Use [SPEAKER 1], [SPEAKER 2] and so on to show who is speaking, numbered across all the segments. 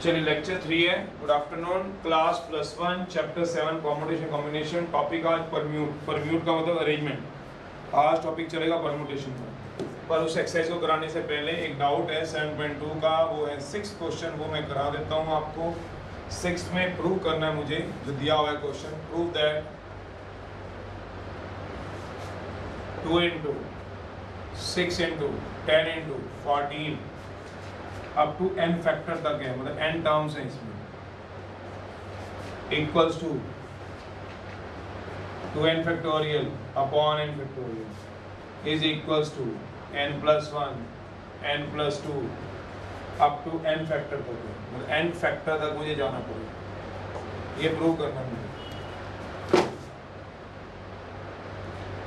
[SPEAKER 1] चलिए लेक्चर 3 है। Good afternoon class +1 chapter 7 permutation combination. Topic आज परम्यूट का मतलब अरेंजमेंट। आज टॉपिक चलेगा परम्यूटेशन का। पर उस एक्सरसाइज को कराने से पहले एक डाउट है 7.2 का, वो है 6th क्वेश्चन। वो मैं करा देता हूँ आपको। 6th में प्रूव करना है मुझे, जो दिया हुआ है question, prove that 2 into 6 into 10 into 14 up to n factor तक है, मतलब n टर्म्स है इसमें, equals to 2n factorial upon n factorial is equals to n plus 1 n plus 2 up to n factor तक है, मतलब n फैक्टर तक मुझे जाना पड़ेगा। ये प्रूव करना मुझे।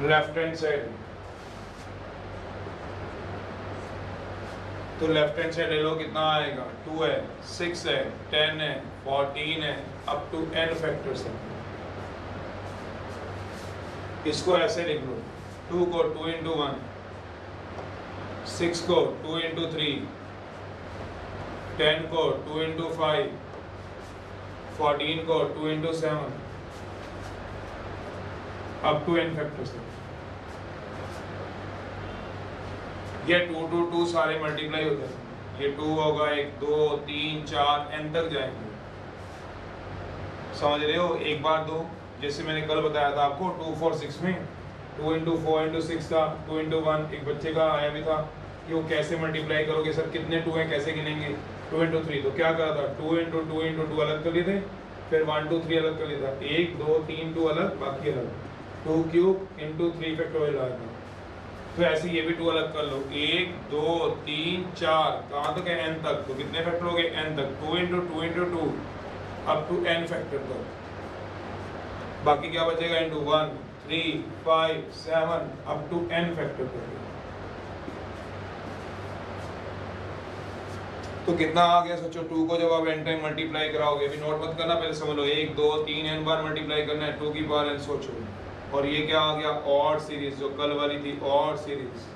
[SPEAKER 1] लेफ्ट हैंड साइड तो लेफ्ट हैंड साइड ले लो, कितना आएगा? 2 है, 6 है, 10 है, 14 है, अप टू n फैक्टर्स है। इसको ऐसे लिख लो, 2 को 2 into 1, 6 को 2 into 3, 10 को 2 into 5, 14 को 2 into 7, up to n factors है। ये 2 2 2 सारे मल्टीप्लाई होते हैं। ये 2 होगा, 1 2 3 4 n तक जाएंगे। समझ रहे हो? एक बार दो, जैसे मैंने कल बताया था आपको 2 4 6 में 2 into 4 into 6 था, 2 into 1 एक बच्चे का आया भी था कि वो कैसे मल्टीप्लाई करोगे सर, कितने 2 हैं कैसे गिनेंगे? 2 into 3, तो क्या करा था? 2 into 2 into 2 अलग कर लिए थे, फिर 1 2 3 अलग कर लिया था, 1 2 3 2 अलग, बाकी अलग। 2 क्यूब into 3 फैक्टोरियल आया था। तो ऐसे ये भी 2 अलग कर लो, 1 2 3 4, कहाँ तक है? n तक। तो कितने फैक्टर हो गए? n तक। 2 into 2 into 2 up to n factor तक। बाकी क्या बचेगा? into 1 3 5 7 up to n factor तक। तो कितना आ गया सोचो? 2 को जब आप n टाइम मल्टीप्लाई कराओगे, अभी नोट मत करना, पहले समझ लो, 1 2 3 n बार मल्टीप्लाई करना है, 2 की पावर n सोचो। और ये क्या आ गया? ऑड सीरीज, जो कल वाली थी ऑड सीरीज।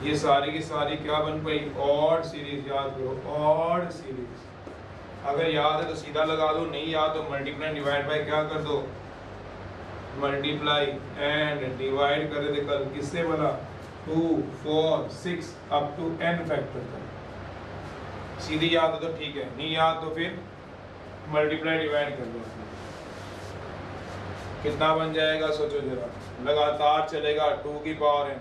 [SPEAKER 1] ये सारी की सारी क्या बन पाई? Odd series. याद करो, ऑड सीरीज। अगर याद है तो सीधा लगा दो, नहीं याद तो मल्टीप्लाई डिवाइड बाय क्या कर दो? मल्टीप्लाई एंड डिवाइड कर देते कल। किससे बना? 2 4 6 अप टू n फैक्टर तक। सीधी याद है तो ठीक है, नहीं याद तो फिर मल्टीप्लाई डिवाइड कर दो। कितना बन जाएगा सोचो जरा, लगातार चलेगा। 2 की पावर है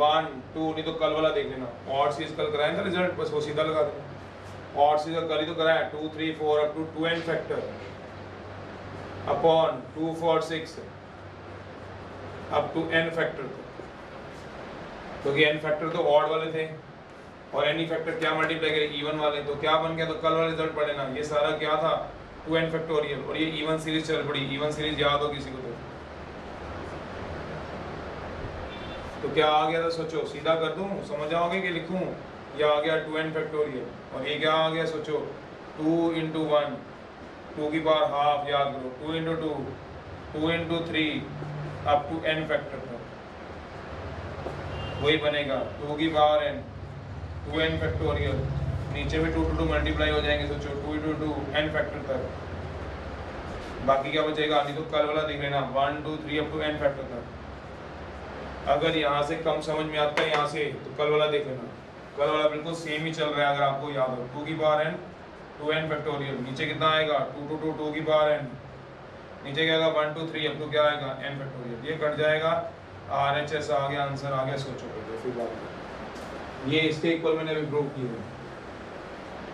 [SPEAKER 1] 1 2, नहीं तो कल वाला देख लेना, ऑड सीरीज कल कराया था रिजल्ट, बस वो सीधा लगा देना। ऑड सीरीज कल ही तो कराया, 2 3 4 up to 2n factor upon 2 4 6 up to n factor तक। क्योंकि n फैक्टर तो ऑड वाले थे और n फैक्टर क्या मल्टीप्लाई करे? इवन वाले। तो क्या बन गया? तो कल वाला रिजल्ट पढ़े ना, ये सारा क्या था? 2n फैक्टोरियल, और ये इवन सीरीज चल पड़ी। इवन सीरीज याद हो किसी को? तो क्या आ गया था सोचो? सीधा कर दूं, समझ आओगे कि लिखूं? ये आ गया 2n फैक्टोरियल, और ये क्या आ गया सोचो? 2 into 1, 2 की पावर हाफ, याद करो। 2 into 2, 2 into 3 up to n factor तक। वही बनेगा 2 की पावर n, 2n फैक्टोरियल, नीचे भी 2 2 मल्टीप्लाई हो जाएंगे सोचो, 2 into 2 n फैक्टर तक। बाकी क्या बचेगा? नहीं तो कल वाला देख लेना, 1 2 3 अप टू n फैक्टर तक। अगर यहाँ से कम समझ में आता है यहाँ से, तो कल वाला देख लेना। कल वाला बिल्कुल सेम ही चल रहा है, अगर आपको याद हो। 2 की पावर n 2n फैक्टोरियल, नीचे कितना आएगा? 2 2 2 2 की पावर n, नीचे क्या आएगा? 1 2 3 अप टू क्या आएगा? n factorial. ये कट जाएगा, RHS आ गया, आंसर आ गया। सोचो फिर बात, ये इसके इक्वल मैंने अभी प्रूव किया है।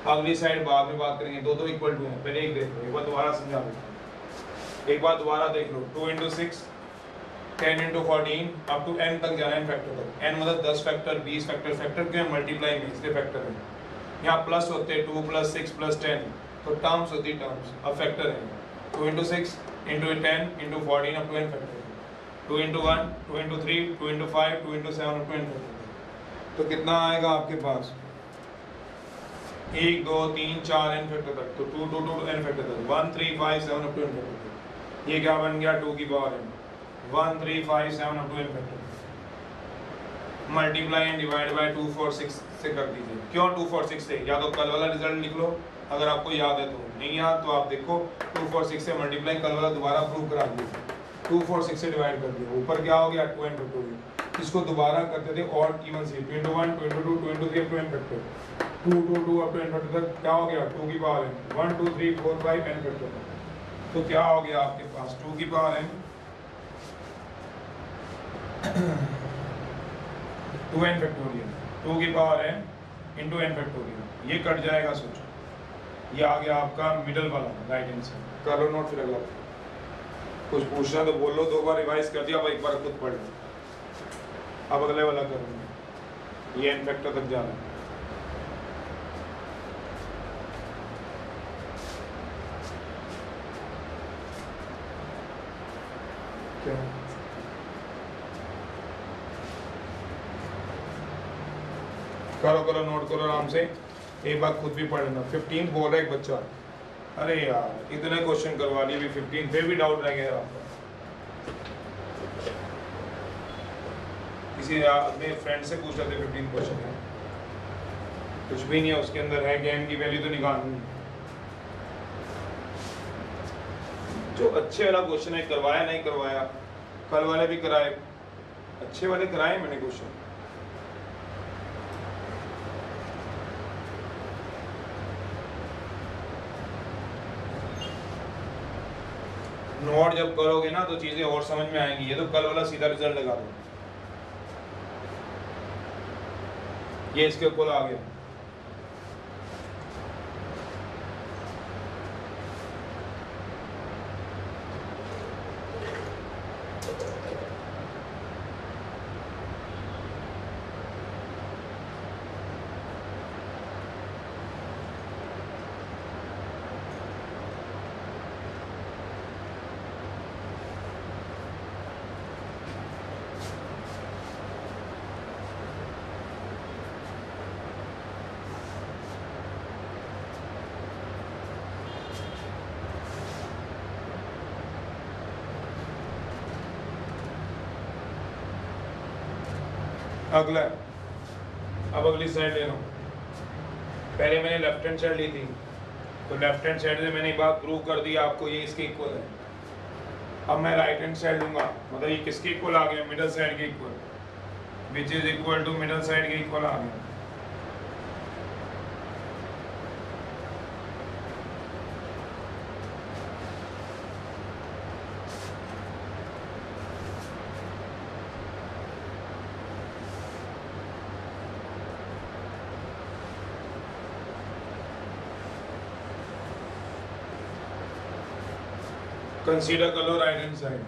[SPEAKER 1] अगली साइड बाद में बात करेंगे। दो इक्वल टू है, पहले एक देख लो, एक बार दोबारा समझा दो। एक बार दोबारा देख लो, 2 into 6 10 into 14 up to n तक जाना है, n फैक्टर तक। n मतलब 10 फैक्टर 20 फैक्टर। फैक्टर क्यों है? मल्टीप्लाई में, इसलिए फैक्टर है। यहाँ प्लस होते हैं 2 + 6 + 10, तो टर्म्स होती है टर्म्स। अब फैक्टर है 2 into 6 into 10 into 14 up to n factor. 2 into 1 2 into 3 2 into 5 2 into 7 up to n factor. तो कितना आएगा आपके पास? 1 2 3 4 n फैक्टर तक। तो 2 2 2 n फैक्टर तक, 1 3 5 7 अप टू n फैक्टर तक। ये क्या बन गया? 2 की power n, 1 3 5 7 up to n factor. Multiply and divide by 246 से कर दीजिए। क्यों 246 से? या तो कल वाला रिजल्ट लिख लो अगर आपको याद है तो, नहीं याद तो आप देखो 246 से मल्टीप्लाई, कल वाला दोबारा प्रूव करा दीजिए। 246 से डिवाइड कर दिया, ऊपर क्या हो गया 2 n फैक्टोरियल। इसको दोबारा करते थे और इवन से 2 into 1 2 into 2 2 into 3 2 n factorial 2 2 2 up to n factorial तक क्या हो गया 2 की पावर n 1 2 3 4 5 n फैक्टोरियल। तो क्या हो गया आपके पास 2 की पावर n 2n फैक्टोरियल 2 की power n into n factorial. ये कट जाएगा, सोचो ये आ गया आपका मिडल वाला राइट हैंड साइड। कर लो नोट, फिर अगला कुछ पूछना तो बोल लो, 2 बार रिवाइज कर दिया, अब एक बार खुद पढ़ लो। अब अगले वाला करूँगा, ये n फैक्टर तक जाना है। क्या करो करो नोट करो आराम से, एक बार खुद भी पढ़ लेना। 15 बोल रहा है एक बच्चा, अरे यार इतने क्वेश्चन करवा लिए, भी 15 फिर भी डाउट रह गया आपका। किसी अपने फ्रेंड से पूछ रहे थे 15 क्वेश्चन है, कुछ भी नहीं है उसके अंदर, है कि n की वैल्यू तो निकालनी। जो अच्छे वाला क्वेश्चन है करवाया नहीं करवाया, कल वाले भी कराए, अच्छे वाले कराए मैंने क्वेश्चन। नोट जब करोगे ना तो चीजें और समझ में आएंगी। ये तो कल वाला सीधा रिजल्ट लगा दो, ये इसके ऊपर आ गया। अगला, अब अगली साइड ले लो। पहले मैंने लेफ्ट हैंड साइड ली थी, तो लेफ्ट हैंड साइड से मैंने एक बात प्रूव कर दी आपको, ये इसके इक्वल है। अब मैं राइट हैंड साइड लूंगा, मतलब ये किसके इक्वल आ गया, मिडल साइड के equal, which is equal to middle side के इक्वल आ गया। कंसीडर कर लो right hand side,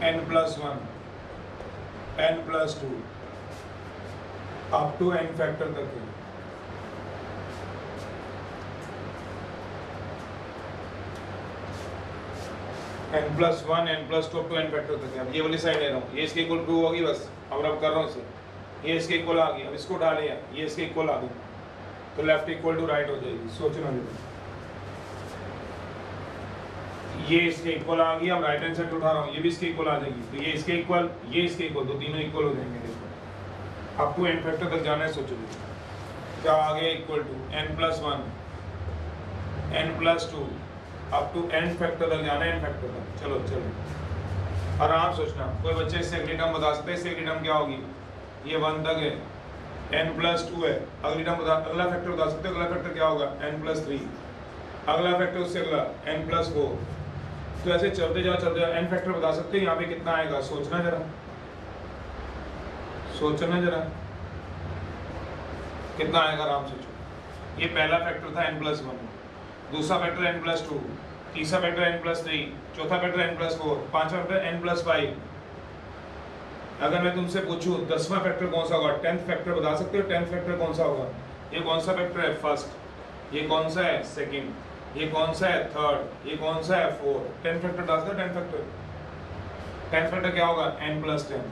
[SPEAKER 1] n+1 n+2 up to n factor तक है। n+1 n+2 up to n factor तक है। अब ये वाली साइड ले रहा हूँ, ये इसके इक्वल 2 होगी बस, अब रब कर रहा हूँ इसे, ये इसके इक्वल आ गई। अब इसको डाले, ये इसके इक्वल आ गई, तो लेफ्ट इक्वल टू राइट हो जाएगी। सोचना ये इसके इक्वल आ गई, अब राइट हैंड साइड उठा रहा हूँ, ये भी इसके इक्वल आ जाएगी, तो ये इसके इक्वल, ये इसके इक्वल, तो तीनों इक्वल हो जाएंगे। देखो अब टू n फैक्टर तक जाना है, सोचो क्या आ गया, equal to n+1 n+2 up to n factor तक जाना है, n फैक्टर तक। चलो चलो आराम सोचना। कोई बच्चे इससे अगली टर्म बता सकते हैं, इससे अगली टर्म क्या होगी, ये 1 तक है, n+2 है, अगली टर्म बता, अगला फैक्टर बता सकते हो, अगला फैक्टर क्या होगा n+3, अगला फैक्टर उससे अगला n+4। तो ऐसे चलते जाओ n फैक्टर बता सकते हो, यहाँ पे कितना आएगा, सोचना जरा, सोचना जरा कितना आएगा, आराम से सोचो। ये पहला फैक्टर था n+1, दूसरा फैक्टर n+2, तीसरा फैक्टर n+3, चौथा फैक्टर n+4, पांचवा फैक्टर n+5। अगर मैं तुमसे पूछूं 10वां फैक्टर कौन सा होगा, 10th फैक्टर बता सकते हो 10th फैक्टर कौन सा होगा? ये कौन सा फैक्टर है, फर्स्ट, ये कौन सा है, सेकंड, ये कौन सा है, थर्ड, ये कौन सा है, फोर्थ। 10th फैक्टर बता सकते हो, 10th फैक्टर, 10th फैक्टर क्या होगा, n+10।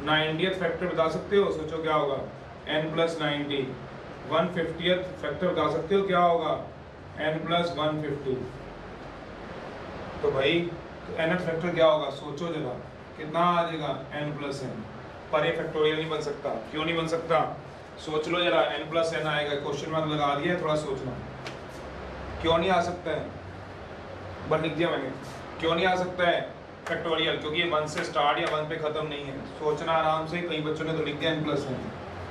[SPEAKER 1] 90th फैक्टर बता सकते हो, सोचो क्या होगा, n+90। 150th फैक्टर बता सकते हो क्या होगा, n+150। तो भाई तो nth फैक्टर क्या होगा, सोचो जरा कितना आ जाएगा, n प्लस एन। पर ये फैक्टोरियल नहीं बन सकता, क्यों नहीं बन सकता, सोच लो जरा, n प्लस एन आएगा, क्वेश्चन मार्क लगा दिया है, थोड़ा सोचना क्यों नहीं आ सकता है, बस लिख दिया मैंने, क्यों नहीं आ सकता है फैक्टोरियल, क्योंकि ये 1 से स्टार्ट या 1 पे खत्म नहीं है। सोचना आराम से, कई बच्चों ने तो लिख दिया n प्लस एन,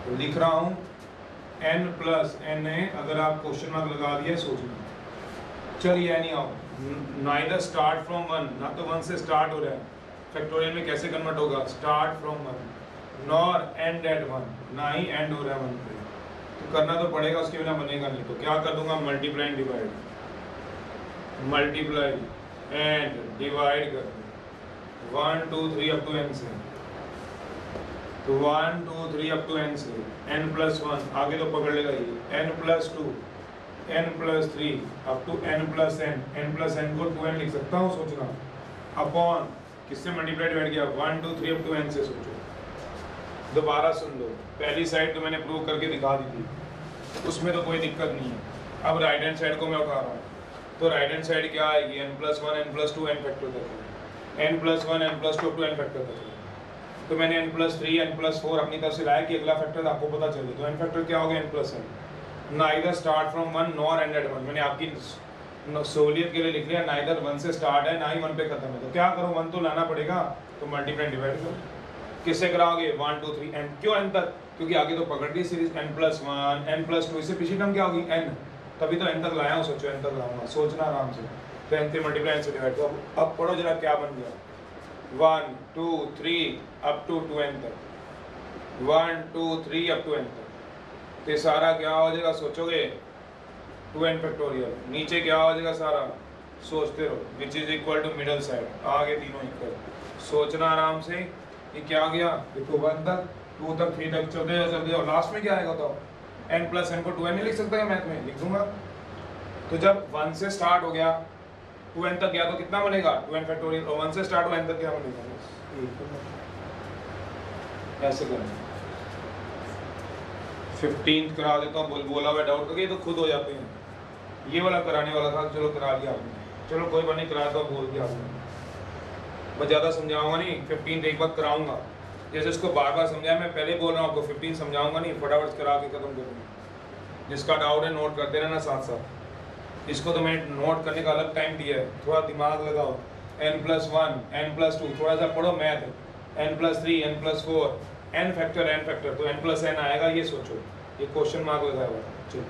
[SPEAKER 1] तो लिख रहा हूँ n प्लस एन है, अगर आप क्वेश्चन मार्क लगा दिया सोचना। चलिए नहीं आओ, नाइदर स्टार्ट फ्रॉम 1, ना तो 1 से स्टार्ट हो रहा है, फैक्टोरियल में कैसे कन्वर्ट होगा, start from 1, nor end at 1, ना ही एंड हो रहा है 1 पे, तो करना तो पड़ेगा, उसके बिना बनेगा नहीं। तो क्या कर दूंगा, multiply and divide, multiply and divide कर 1 2 3 अप टू n से, तो 1 2 3 अप टू n से n प्लस 1, आगे तो पकड़ लेगा ये, n plus 2 n plus 3 up to n plus n, n plus n को 2n लिख सकता हूँ, सोचना अपॉन किससे मल्टीप्लाई डिवाइड किया, 1 2 3 अप टू n से। सोचो दोबारा सुन लो, पहली साइड तो मैंने प्रूव करके दिखा दी थी, उसमें तो कोई दिक्कत नहीं है। अब राइट हैंड साइड को मैं उठा रहा हूँ, तो राइट हैंड साइड क्या आएगी, n plus 1 n plus 2 n factor तक, n plus 1 n plus 2 n factor तक। तो मैंने n प्लस 3 n प्लस 4 अपनी तरफ से लाया कि अगला फैक्टर आपको पता चले, तो n फैक्टर क्या हो गया, n plus n, neither start from 1 nor end at 1, मैंने आपकी सहूलियत के लिए लिख लिया, नाइदर 1 से स्टार्ट है ना ही 1 पे खत्म है, तो क्या करो, 1 तो लाना पड़ेगा, तो मल्टीप्लाई डिवाइड करो, किससे कराओगे, 1 2 3 n, क्यों n तक, क्योंकि आगे तो पकड़ ली series, n plus 1 n plus 2, इससे पिछली टर्म क्या होगी n, तभी तो n तक लाया हूँ, सोचो n तक लाऊंगा, सोचना आराम से, तो n से मल्टीप्लाई n से डिवाइड, तो अब पढ़ो जरा क्या बन गया, 1 2 3 अप टू 2n तक, 1 2 3 अप टू n तक, तो सारा क्या हो जाएगा, सोचोगे 2n फैक्टोरियल, नीचे क्या हो जाएगा सारा, सोचते रहो, which is equal to middle side, आगे तीनों इक्वल, सोचना आराम से, ये क्या आ गया, देखो 1 तक 2 तक 3 तक चलते जाओ, लास्ट में क्या आएगा, तो n प्लस n को 2n नहीं लिख सकता है, मैथ में लिख दूंगा। तो जब 1 से स्टार्ट हो गया 2n तक गया तो कितना बनेगा, 2n फैक्टोरियल, और 1 से स्टार्ट हो n तक क्या बनेगा, ऐसे करना। 15 करा देता हूँ, बोला हुआ डाउट करके, तो खुद हो जाते हैं, ये वाला कराने वाला था, चलो करा दिया आपने, चलो कोई बात नहीं, कराया तो बोल दिया आपने, मैं ज़्यादा समझाऊंगा नहीं, 15 एक बार कराऊंगा, जैसे इसको बार बार समझाया, मैं पहले बोल रहा हूँ आपको, 15 समझाऊंगा नहीं, फटाफट करा के खत्म करूँगा। जिसका डाउट है नोट करते रहना साथ साथ, इसको तो मैं नोट करने का अलग टाइम दिया है, थोड़ा दिमाग लगाओ, n प्लस 1 n प्लस 2, थोड़ा सा पढ़ो math, n plus 3 n plus 4 n factor, तो n प्लस n आएगा, ये सोचो, ये क्वेश्चन मार्क लगाया हुआ है। चलो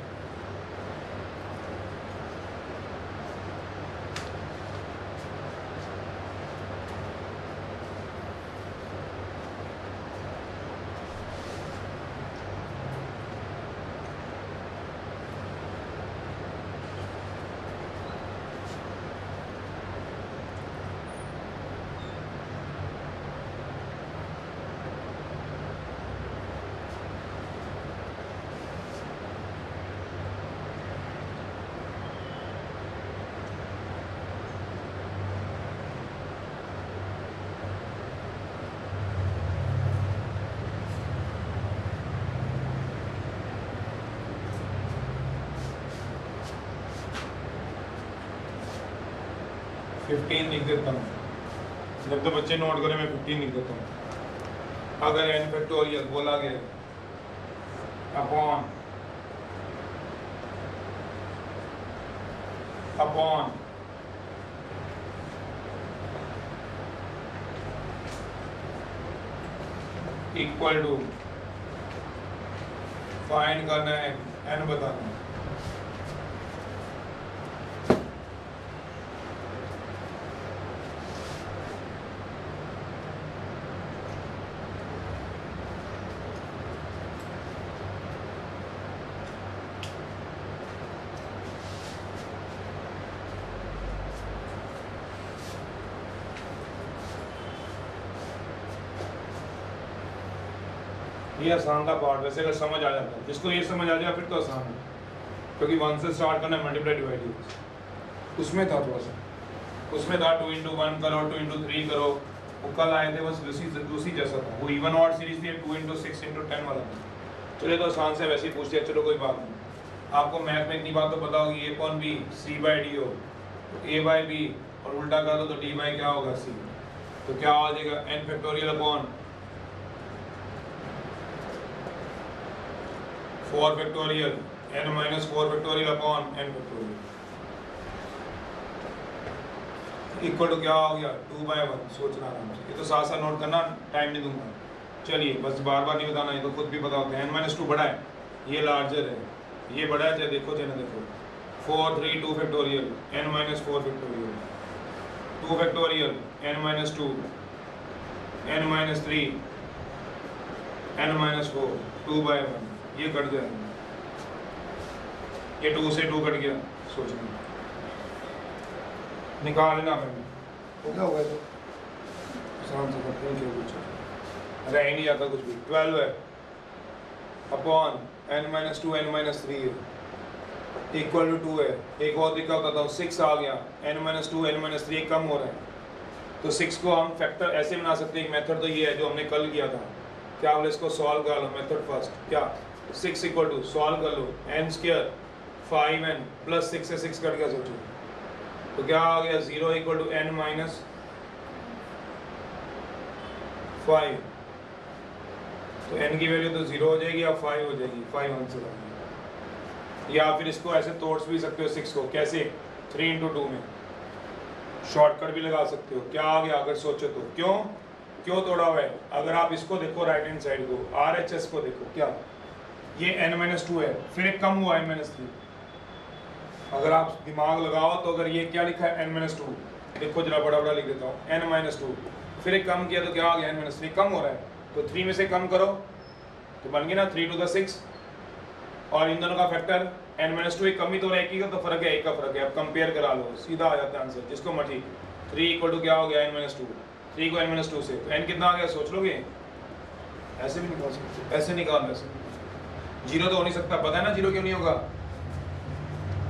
[SPEAKER 1] 15 लिख देता हूँ, जब तो बच्चे नोट करें मैं 15 लिख देता हूँ। अगर n फैक्टोरियल बोला गया अपॉन इक्वल टू, फाइंड करना है n बताना है, ये आसान था पार्ट, वैसे अगर समझ आ जाता है, जिसको ये समझ आ जाए फिर तो आसान है, क्योंकि 1 से स्टार्ट करना है, मल्टीप्लाई डिवाइड उसमें था थोड़ा सा, उसमें था 2 into 1 करो, 2 into 3 करो, वो कल आए थे, बस दूसरी जैसा था, वो इवन ऑड सीरीज थी, 2 into 6 into 10 वाला था। चलिए तो आसान से वैसे ही पूछ लिया, चलो कोई बात नहीं। आपको मैथ में इतनी बात तो पता होगी, a upon b c by d हो, तो a by b और उल्टा कर दो तो डी बाई क्या होगा सी। तो क्या आ जाएगा n factorial upon 4 factorial n minus 4 factorial upon n factorial equal to क्या हो गया 2/1। सोचना आराम से, ये तो साथ साथ नोट करना, टाइम नहीं दूंगा। चलिए बस बार बार नहीं बताना, ये तो खुद भी पता होता है। n-2 बड़ा है, ये लार्जर है, ये बड़ा है, चाहे देखो चाहे ना देखो। 4 3 2 factorial n-4 factorial 2 factorial n-2 n-3 n-4 2/1, ये कट जाएगा, ये 2 से 2 कट गया। सोचना निकाल लेना मैंने, हो क्या होगा तो आसान से करते हैं, जो कुछ रह ही नहीं जाता कुछ भी। 12 है अपॉन n-2 n-3 है इक्वल टू 2 है। एक और तरीका होता था 6 आ गया, n-2 n-3 कम हो रहा है, तो 6 को हम फैक्टर ऐसे बना सकते हैं। एक मेथड तो ये है जो हमने कल किया था, क्या बोले इसको सॉल्व कर लो। मेथड फर्स्ट क्या 6 इक्वल टू सॉल्व कर लो n² 5n प्लस 6 से 6 कट गया। सोचो तो क्या आ गया 0 इक्वल टू n माइनस 5, तो n की वैल्यू तो 0 हो जाएगी या 5 हो जाएगी, 5 आंसर आ गया। या फिर इसको ऐसे तोड़ भी सकते हो 6 को, कैसे 3 into 2 में शॉर्टकट भी लगा सकते हो। क्या आ गया अगर सोचो तो, क्यों तोड़ा हुआ है। अगर आप इसको देखो राइट हैंड साइड को, RHS को देखो, क्या ये n-2 है, फिर एक कम हुआ n-3। अगर आप दिमाग लगाओ तो अगर ये क्या लिखा है n-2, देखो जरा बड़ा बड़ा लिख देता हूँ n-2, फिर एक कम किया तो क्या आ गया n-3, कम हो रहा है, तो 3 में से कम करो तो बन गया ना 3 to the 6, और इन दोनों का फैक्टर n-2 एक कम ही तो एक ही का तो फर्क है, एक का फर्क है। अब कंपेयर करा लो, सीधा आ जाता है आंसर जिसको मर्जी। 3 इक्वल टू क्या हो गया n-2, 3 को n-2 से, तो n कितना आ गया सोच लोगे, ऐसे भी निकाल सकते, ऐसे निकाल, ऐसे 0 तो हो नहीं सकता। पता है ना 0 क्यों नहीं होगा,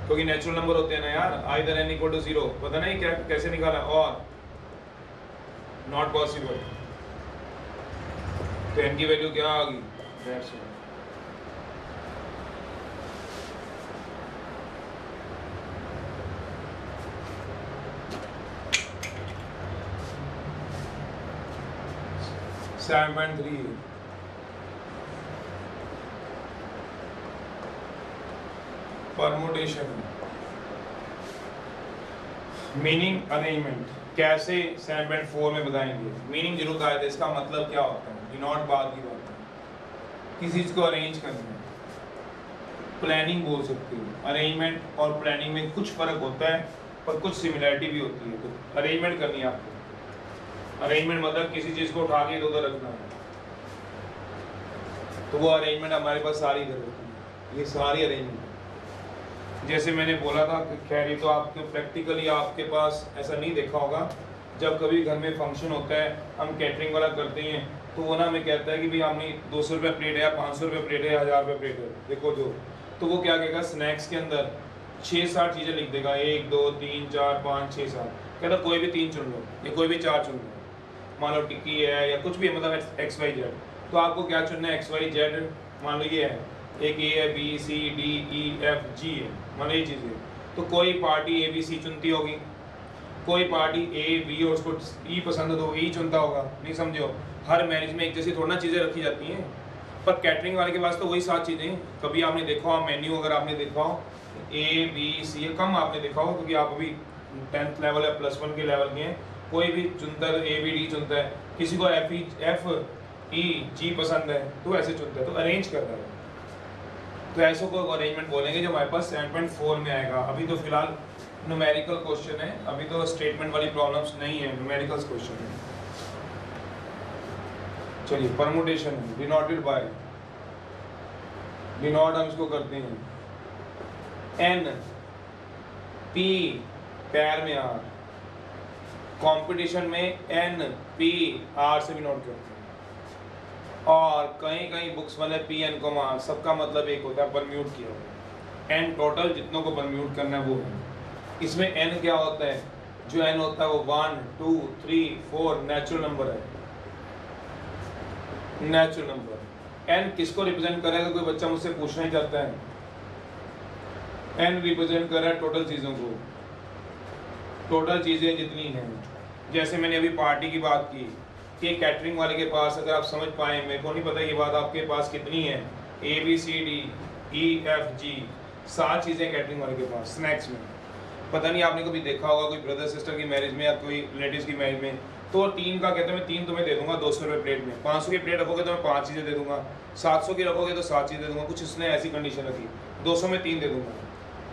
[SPEAKER 1] क्योंकि नेचुरल नंबर होते हैं ना यार, आइदर n इक्वल टू 0, पता नहीं क्या कैसे निकाला, और नॉट पॉसिबल, तो n की वैल्यू क्या आ गई, that's it. Permutation meaning arrangement कैसे 7.4 में बताएंगे। मीनिंग जरूर बताया था, इसका मतलब क्या होता है, डिनोट बाद की बात है, किसी चीज को अरेंज करना है, प्लानिंग बोल सकते हो। अरेंजमेंट और प्लानिंग में कुछ फर्क होता है पर कुछ सिमिलरिटी भी होती है। तो अरेंजमेंट करनी है आपको, अरेंजमेंट मतलब किसी चीज को उठा के इधर उधर रखना है, तो वो अरेंजमेंट हमारे पास सारी इधर होती है, ये सारी अरेंजमेंट। जैसे मैंने बोला था, खैर ये तो आपके प्रैक्टिकली आपके पास ऐसा नहीं देखा होगा, जब कभी घर में फंक्शन होता है, हम कैटरिंग वाला करते हैं, तो वो ना हमें कहता है कि भाई हमने 200 रुपये प्लेट है या 500 रुपये प्लेट है या 1000 रुपये प्लेट है, देखो जो, तो वो क्या कहेगा स्नैक्स के अंदर 6-7 चीज़ें लिख देगा, 1 2 3 4 5 6 7, कहता कोई भी 3 चुन लो या कोई भी 4 चुन लो, मान लो टिक्की है या कुछ भी, मतलब XYZ, तो आपको क्या चुनना है XYZ, मान लो ये है, एक A है, B C D E F G है, मान लो ये चीज़ें, तो कोई पार्टी A B C चुनती होगी, कोई पार्टी A B और उसको E पसंद हो तो E चुनता होगा, नहीं समझो। हर मैरिज में एक जैसी थोड़ा ना चीज़ें रखी जाती हैं, पर कैटरिंग वाले के पास तो वही 7 चीज़ें। कभी आपने देखा हो मेन्यू, अगर आपने देखा हो A B C, कम आपने देखा हो क्योंकि आप अभी 10th लेवल या +1 के लेवल के हैं, कोई भी चुनता है तो A B D चुनता है, किसी को F E G पसंद है तो ऐसे चुनता है, तो अरेंज करता है। तो ऐसे को अरेंजमेंट बोलेंगे जो हमारे पास 7.4 में आएगा। अभी तो फिलहाल न्यूमेरिकल क्वेश्चन है, अभी तो स्टेटमेंट वाली प्रॉब्लम्स नहीं है, न्यूमेरिकल क्वेश्चन है। चलिए परमुटेशन है, डिनोटेड बाय, डिनोट हम इसको करते हैं N P पैर में R, कंपटीशन में N P R से भी नोट करते हैं, और कहीं कहीं बुक्स वाले PN को मार, सबका मतलब एक होता है परम्यूट किया हुआ। N टोटल जितनों को परम्यूट करना है वो है। इसमें N क्या होता है, जो N होता है वो 1 2 3 4 नेचुरल नंबर है, नेचुरल नंबर। N किसको रिप्रेजेंट करेगा, कोई बच्चा मुझसे पूछना ही चाहता है। N रिप्रेजेंट कर रहा है टोटल चीज़ों को, टोटल चीज़ें जितनी हैं, जैसे मैंने अभी पार्टी की बात की कि कैटरिंग वाले के पास, अगर आप समझ पाएँ, मेरे को नहीं पता ये बात आपके पास कितनी है, ABCDEFG 7 चीज़ें कैटरिंग वाले के पास स्नैक्स में। पता नहीं आपने कभी देखा होगा कोई ब्रदर सिस्टर की मैरिज में या कोई रिलेटिव्स की मैरिज में, तो 3 का कहते हैं मैं 3 तुम्हें दे दूंगा 200 रुपये प्लेट में, 500 की प्लेट रखोगे तो मैं 5 चीज़ें दे दूंगा, 700 की रखोगे तो 7 चीज़ें दे दूंगा, कुछ इसने ऐसी कंडीशन रखी, 200 में 3 दे दूंगा।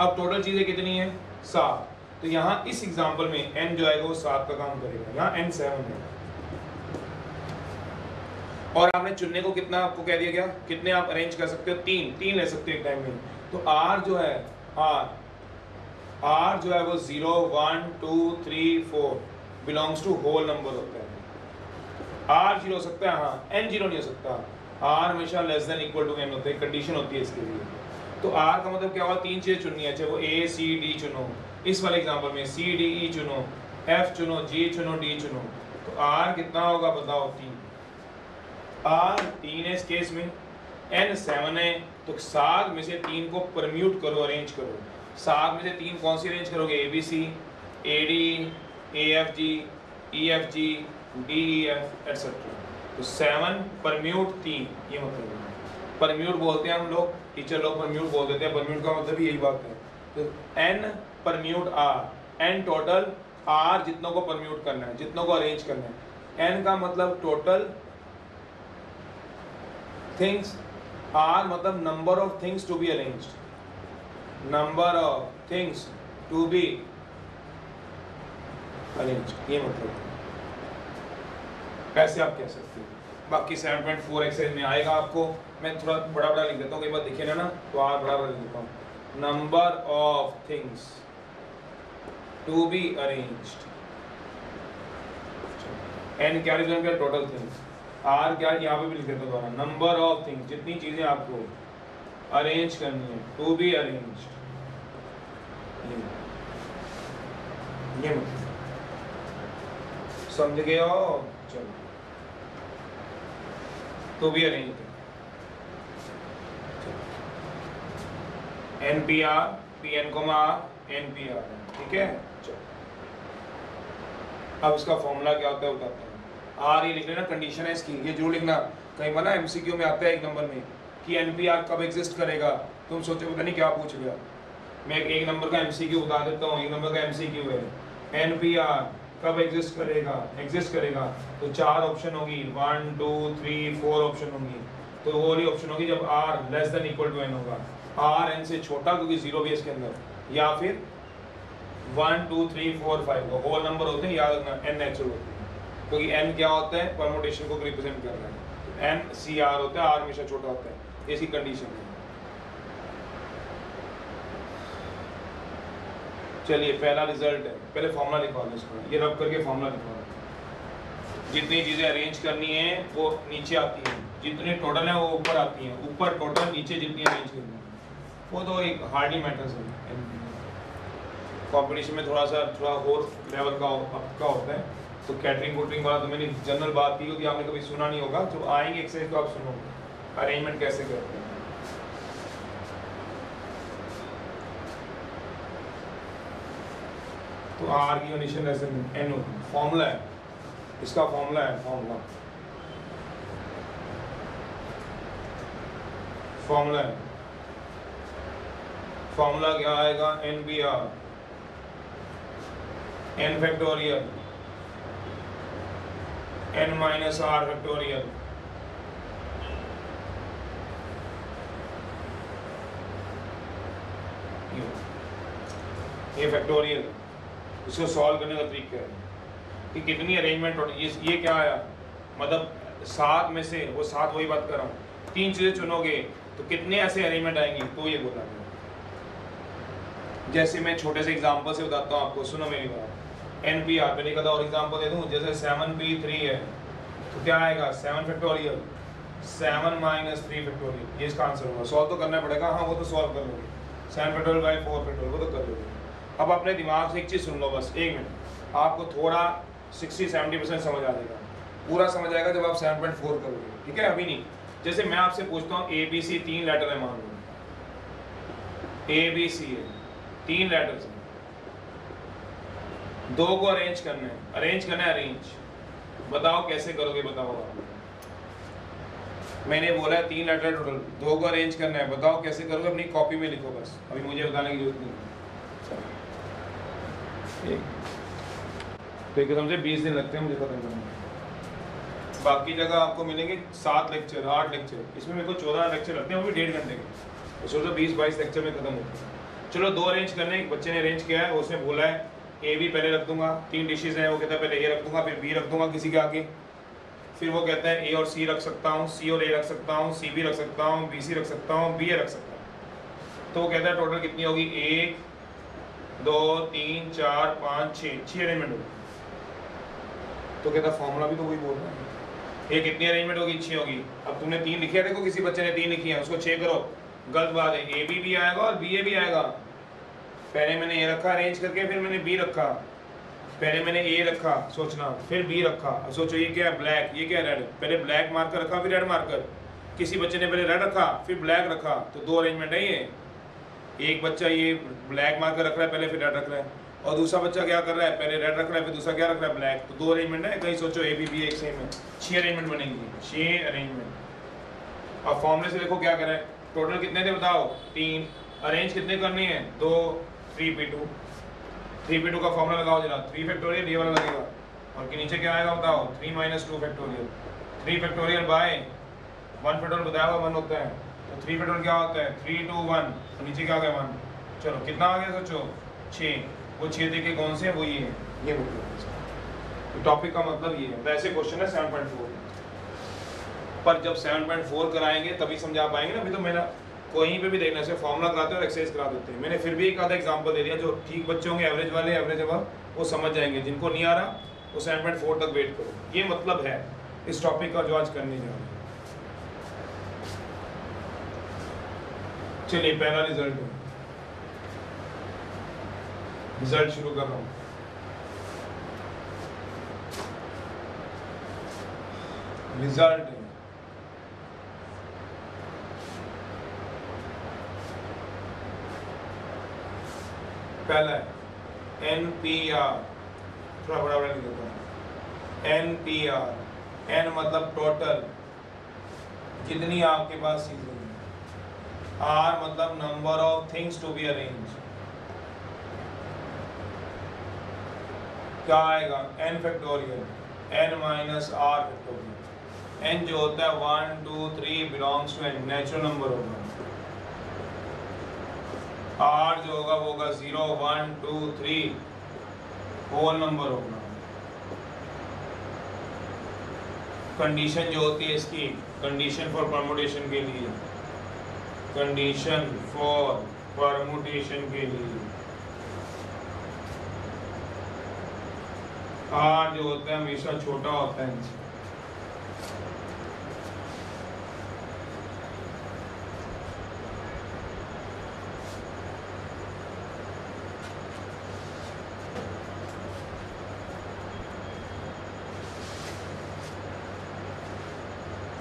[SPEAKER 1] अब टोटल चीज़ें कितनी हैं? 7। तो यहाँ इस एग्जाम्पल में n जो आएगा वो 7 का काम करेगा, यहाँ n 7 है। और आपने चुनने को कितना आपको कह दिया गया, कितने आप अरेंज कर सकते हो? 3 ले सकते हो एक टाइम में। तो R जो है R जो है वो 0 1 2 3 4 बिलोंग्स टू होल नंबर होता है। R 0 हो सकता है, हाँ, n 0 नहीं हो सकता। R हमेशा less than equal to n होता है, कंडीशन होती है इसके लिए। तो R का मतलब क्या हुआ? 3 चीजें चुननी है, चाहे वो A C D चुनो, इस वाले एग्जांपल में C D E चुनो, F चुनो, G चुनो, D चुनो, तो R कितना होगा बताओ? 3। R 3 है इस केस में, n 7 है, तो 7 में से 3 को परम्यूट करो, अरेंज करो। 7 में से 3 कौन सी अरेंज करोगे? ABC, AD, AFG, EFG, DEF etcetera. तो 7 परम्यूट 3, ये मतलब है। परम्यूट बोलते हैं हम लोग, टीचर लोग परम्यूट बोल देते हैं, परम्यूट का मतलब यही बात है। तो n permute R, n total R जितनों को परम्यूट करना है, जितनों को अरेंज करना है। n का मतलब टोटल थिंग्स, R मतलब number of things to be arranged, number of things to be arrange, ये मतलब ऐसे आप कह सकते हो। बाकी 7.4 एक्सरसाइज में आएगा आपको, मैं थोड़ा बड़ा बड़ा लिख देता हूँ, कई बार दिखे ना तो R बड़ा बड़ा लिख देता हूँ। Number of things to be arranged, n क्या रिप्रेजेंट कर? Total things. R क्या, यहाँ पे भी लिख देता हूँ दोबारा, नंबर ऑफ थिंग्स, जितनी चीजें आपको अरेंज करनी है, टू बी अरेंज्ड, ये मतलब समझ गए हो? चलो, तो भी अरेंज NPR PN NPR, ठीक है। चलो, अब इसका फॉर्मूला क्या होता है बताते हैं। R ये लिख लेना, कंडीशन है इसकी, ये जरूर लिखना। कहीं बार ना MCQ में आता है 1 नंबर में कि NPR कब एग्जिस्ट करेगा, तुम सोचो पता नहीं क्या पूछ गया। मैं 1 नंबर का MCQ बता देता हूँ, 1 नंबर का MCQ है, NPR कब एग्जिस्ट करेगा, तो 4 ऑप्शन होगी, 1 2 3 4 ऑप्शन होंगी। तो वो वाली ऑप्शन होगी जब R less than equal to n होगा, R n से छोटा, क्योंकि 0 भी इसके अंदर, या फिर 1 2 3 4 5 वो होल नंबर होते हैं, याद रखना, n नेचुरल होते हैं, क्योंकि n क्या होता है? परमुटेशन को रिप्रेजेंट कर रहा है। n CR होता है, R हमेशा छोटा होता है, इसकी कंडीशन है। चलिए, पहला रिजल्ट है, पहले फॉर्मूला लिखवा लो इसका, ये रब करके फॉर्मूला लिखवा लो। जितनी चीज़ें अरेंज करनी है वो नीचे आती हैं, जितने टोटल है वो ऊपर आती हैं, ऊपर टोटल, नीचे जितनी अरेंज करनी है, वो तो एक हार्डली मैटर्स है। कॉम्पिटिशन में थोड़ा और लेवल का होता है, तो कैटरिंग वोटरिंग वाला तो मैंने जनरल बात की होगी, आपने कभी सुना नहीं होगा, तो आएंगे एक्सरसाइज तो आप सुनोगे अरेंजमेंट कैसे करते हैं। तो R की कंडीशन ऐसे n होगी, फॉर्मूला है इसका, फॉर्मूला क्या आएगा? NPR n factorial n minus R factorial, ये फैक्टोरियल। इसको सॉल्व करने का तरीका है कि कितनी अरेंजमेंट होती है। ये क्या आया, मतलब 7 में से, वो 7 वही बात कर रहा हूँ, 3 चीज़ें चुनोगे तो कितने ऐसे अरेंजमेंट आएंगी, तो ये बोला है। जैसे मैं छोटे से एग्जांपल से बताता हूँ आपको, सुनो मेरी बात। NPR पे लिखा था, और एग्जांपल दे दूँ, जैसे 7p3 है तो क्या आएगा? 7 फैक्टोरियल 7 माइनस 3 फैक्टोरियल, ये इसका आंसर होगा। सॉल्व तो करना पड़ेगा, हाँ वो तो सॉल्व कर लोगे, 7 फैक्टोरियल बाई 4 फैक्टोरियल, वो तो कर लोगे। अब अपने दिमाग से एक चीज़ सुन लो बस, 1 मिनट, आपको थोड़ा 60-70% समझ आ जाएगा, पूरा समझ आएगा जब आप 7.4 करोगे, ठीक है? अभी नहीं। जैसे मैं आपसे पूछता हूँ ABC 3 लेटर है, मान लो ABC है, 3 लेटर्स हैं, दो को अरेंज करना है, अरेंज बताओ कैसे करोगे, बताओ आप। मैंने बोला है 3 लेटर टोटल, दो को अरेंज करना है, बताओ कैसे करोगे, अपनी कॉपी में लिखो बस, अभी मुझे बताने की जरूरत नहीं। तो एक कसम से 20 दिन लगते हैं मुझे खत्म करने में। बाकी जगह आपको मिलेंगे 7 लेक्चर 8 लेक्चर, इसमें मेरे को 14 लेक्चर लगते हैं, वो भी 1.5 घंटे के, तो सोचो 20-22 लेक्चर में खत्म होते हैं। चलो दो अरेंज करने, एक बच्चे ने अरेंज किया है, उसने बोला है ए भी पहले रख दूंगा, 3 डिशेज हैं, वो कहता है पहले ए रख दूंगा फिर बी रख दूंगा किसी के आगे, फिर वो कहता है ए और सी रख सकता हूँ, सी और ए रख सकता हूँ, सी भी रख सकता हूँ, बी सी रख सकता हूँ, बी ए रख सकता हूँ। तो वो कहता है टोटल कितनी होगी, 1 2 3 4 5 6 अरेंजमेंट होगी। तो कहता है फॉर्मूला भी तो वही बोल रहा है, ये कितनी अरेंजमेंट होगी, 6 होगी। अब तुमने 3 लिखी है, देखो किसी बच्चे ने 3 लिखी है, उसको 6 करो, गलत बात है, ए बी भी आएगा और बी ए भी आएगा। पहले मैंने ए रखा अरेंज करके, फिर मैंने बी रखा, पहले मैंने ए रखा सोचना, फिर बी रखा, सोचो ये क्या है ब्लैक, ये क्या है रेड, पहले ब्लैक मार्कर रखा फिर रेड मार्कर, किसी बच्चे ने पहले रेड रखा फिर ब्लैक रखा, तो 2 अरेंजमेंट है ये। एक बच्चा ये ब्लैक मार्कर रख रहा है पहले, फिर रेड रख रहा है, और दूसरा बच्चा क्या कर रहा है, पहले रेड रख रहा है फिर दूसरा क्या रख रहा है, ब्लैक, तो 2 अरेंजमेंट है। कहीं सोचो ए बी एक सेम है, 6 अरेंजमेंट बनेंगी, 6 अरेंजमेंट। अब फॉर्मूले से देखो क्या करें, टोटल कितने थे बताओ, 3, अरेंज कितने करनी है, 2, 3p2, 3p2 का फॉर्मूला लगाओ जरा, 3 फैक्टोरियल ये वाला लगेगा, और के नीचे क्या आएगा बताओ, 3 - 2 फैक्टोरियल, 3 फैक्टोरियल बाय 1 फैक्टोरियल बताया हुआ 1 होता है, तो 3 फैक्टोरियल क्या होता है, 3 2 1, तो नीचे क्या आ गया 1, चलो कितना आ गया सोचो 6, वो 6 देखे कौन से है, वो ये मतलब टॉपिक का मतलब ये है। तो ऐसे क्वेश्चन है 7.4, पर जब 7.4 कराएंगे तभी समझा पाएंगे ना, अभी तो मेरा कहीं पे भी देखने से फॉर्मूला कराते हैं और एक्सरसाइज करा देते हैं। मैंने फिर भी एक आधा एग्जांपल दे दिया, जो ठीक बच्चे होंगे एवरेज वाले, एवरेज अब वो समझ जाएंगे, जिनको नहीं आ रहा वो 7.4 तक वेट करो। ये मतलब है इस टॉपिक का जो आज करने जा रहे हैं। चलिए पहला रिजल्ट शुरू कर रहा हूँ। रिजल्ट पहला है NPR, थोड़ा बड़ा बड़ा लिख देता हूँ, NPR, N मतलब टोटल, कितनी आपके पास चीजें हैं, R मतलब number of things to be arrange, क्या आएगा N factorial, N minus R factorial. N जो होता है 1 2 3 belongs to N, natural number होगा। R जो होगा वो होगा 0 1 2 3 होल नंबर होगा। कंडीशन जो होती है इसकी, कंडीशन फॉर परमुटेशन के लिए, कंडीशन फॉर परमुटेशन के लिए R जो होता है हमेशा छोटा होता है।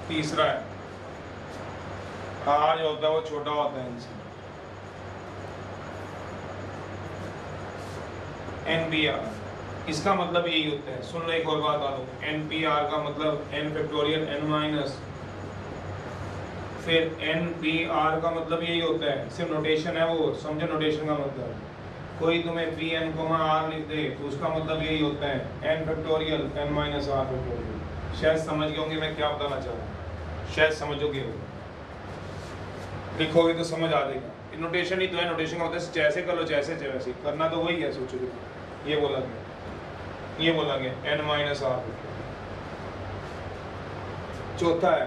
[SPEAKER 1] तीसरा है R जो होता है वो छोटा होता है इनसे। NPR इसका मतलब यही होता है, सुन लो एक और बात आ लो, NPR का मतलब N फैक्टोरियल N माइनस, फिर NPR का मतलब यही होता है, सिर्फ नोटेशन है वो, समझो नोटेशन का मतलब। कोई तुम्हें PN, R लिख दे तो उसका मतलब यही होता है N factorial N minus R factorial. शायद समझ गए होंगे मैं क्या बताना चाह रहा हूँ, शायद समझोगे हो, लिखोगे तो समझ आ जाएगा। नोटेशन ही तो है, नोटेशन का मतलब जैसे कर लो, जैसे वैसे करना तो वही है। सोचो ये बोला गया N माइनस R। चौथा है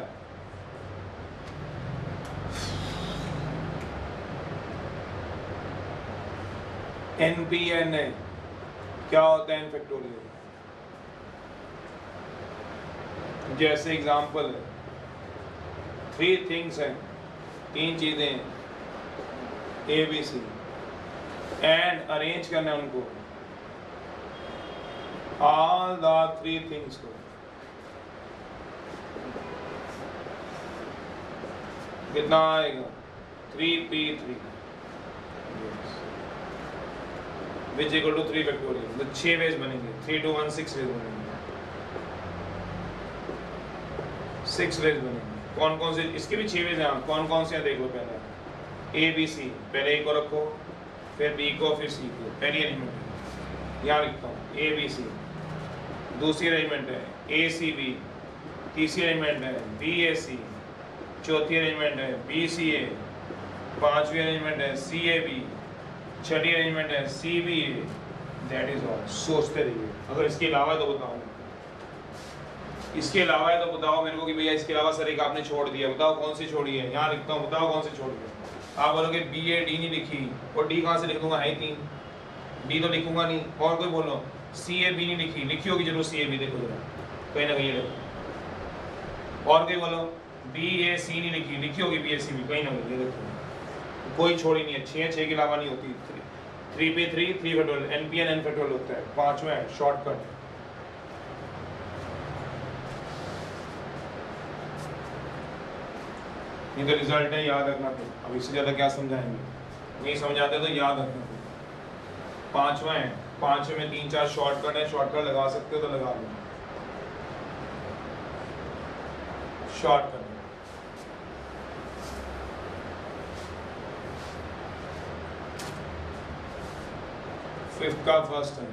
[SPEAKER 1] NPN, क्या होता है N फैक्टोरियल। जैसे एग्जांपल है 3 थिंग्स हैं, 3 चीजें हैं ABC, एंड अरेंज करना है उनको, ऑल द 3 थिंग्स को। कितना आएगा 3p3। Which equal to 3 factorial. तो 6 वेज बनेंगे, 3 to 1 6 वेज बनेंगे, 6 वेज बनेंगे। कौन कौन से, इसके भी 6 वेज हैं, कौन कौन से हैं देख लो। पहले ए बी सी, पहले ए को रखो, फिर बी को, फिर सी को। पहली अरेंजमेंट यहाँ लिखता हूँ ए बी सी, दूसरी अरेंजमेंट है ए सी बी, तीसरी अरेंजमेंट है बी ए सी, चौथी अरेंजमेंट है बी सी ए, पांचवी अरेंजमेंट है सी ए बी, छठी अरेंजमेंट है C B A. That is all. सोचते रहिए, अगर इसके अलावा है तो बताओ, इसके अलावा है तो बताओ मेरे को कि भैया इसके अलावा सर एक आपने छोड़ दिया, बताओ कौन सी छोड़ी है। यहाँ लिखता हूँ, बताओ कौन सी छोड़ी है। आप बोलोगे बी ए डी नहीं लिखी, और डी कहाँ से लिख दूंगा, है ही 3, डी तो लिखूंगा नहीं। और कोई बोलो सी ए बी नहीं लिखी, लिखी होगी जरूर सी ए बी, देखो जरा कहीं ना कहीं देखो। और कोई बोलो बी ए सी नहीं लिखी, लिखी होगी बी ए सी बी, कहीं ना कहीं देखो। कोई छोड़ी नहीं है, 6 के अलावा नहीं होती। 3 पे 3 फैक्टोरियल, एन पी एन एन फैक्टोरियल होता है। पांचवा है शॉर्टकट। ये तो रिजल्ट है, याद रखना। फिर अब इससे ज़्यादा क्या समझाएंगे, नहीं समझाते तो याद रखना। पांचवा है, पांचवे में 3-4 शॉर्टकट है, शॉर्टकट लगा सकते हो तो लगा लो। शॉर्टकट फिफ्थ का फर्स्ट है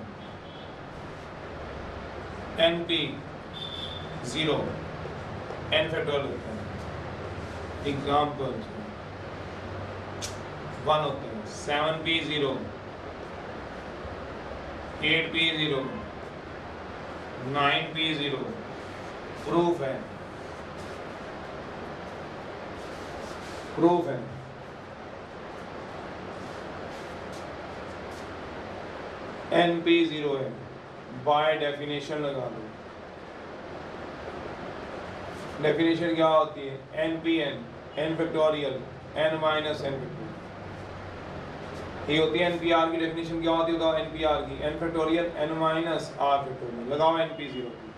[SPEAKER 1] एन पी 0, एन फैक्टोरियल होता है। एग्जाम्पल 1 होता है 7p0, 8p0, 9p0। प्रूफ है, प्रूफ है। NP0 है, बाय डेफिनेशन लगा दो। डेफिनेशन क्या होती है, NPN, n factorial, n minus n factorial. ये होती है NPR की डेफिनेशन। क्या होती है बताओ NPR की, n factorial n minus r factorial. लगाओ NP0 की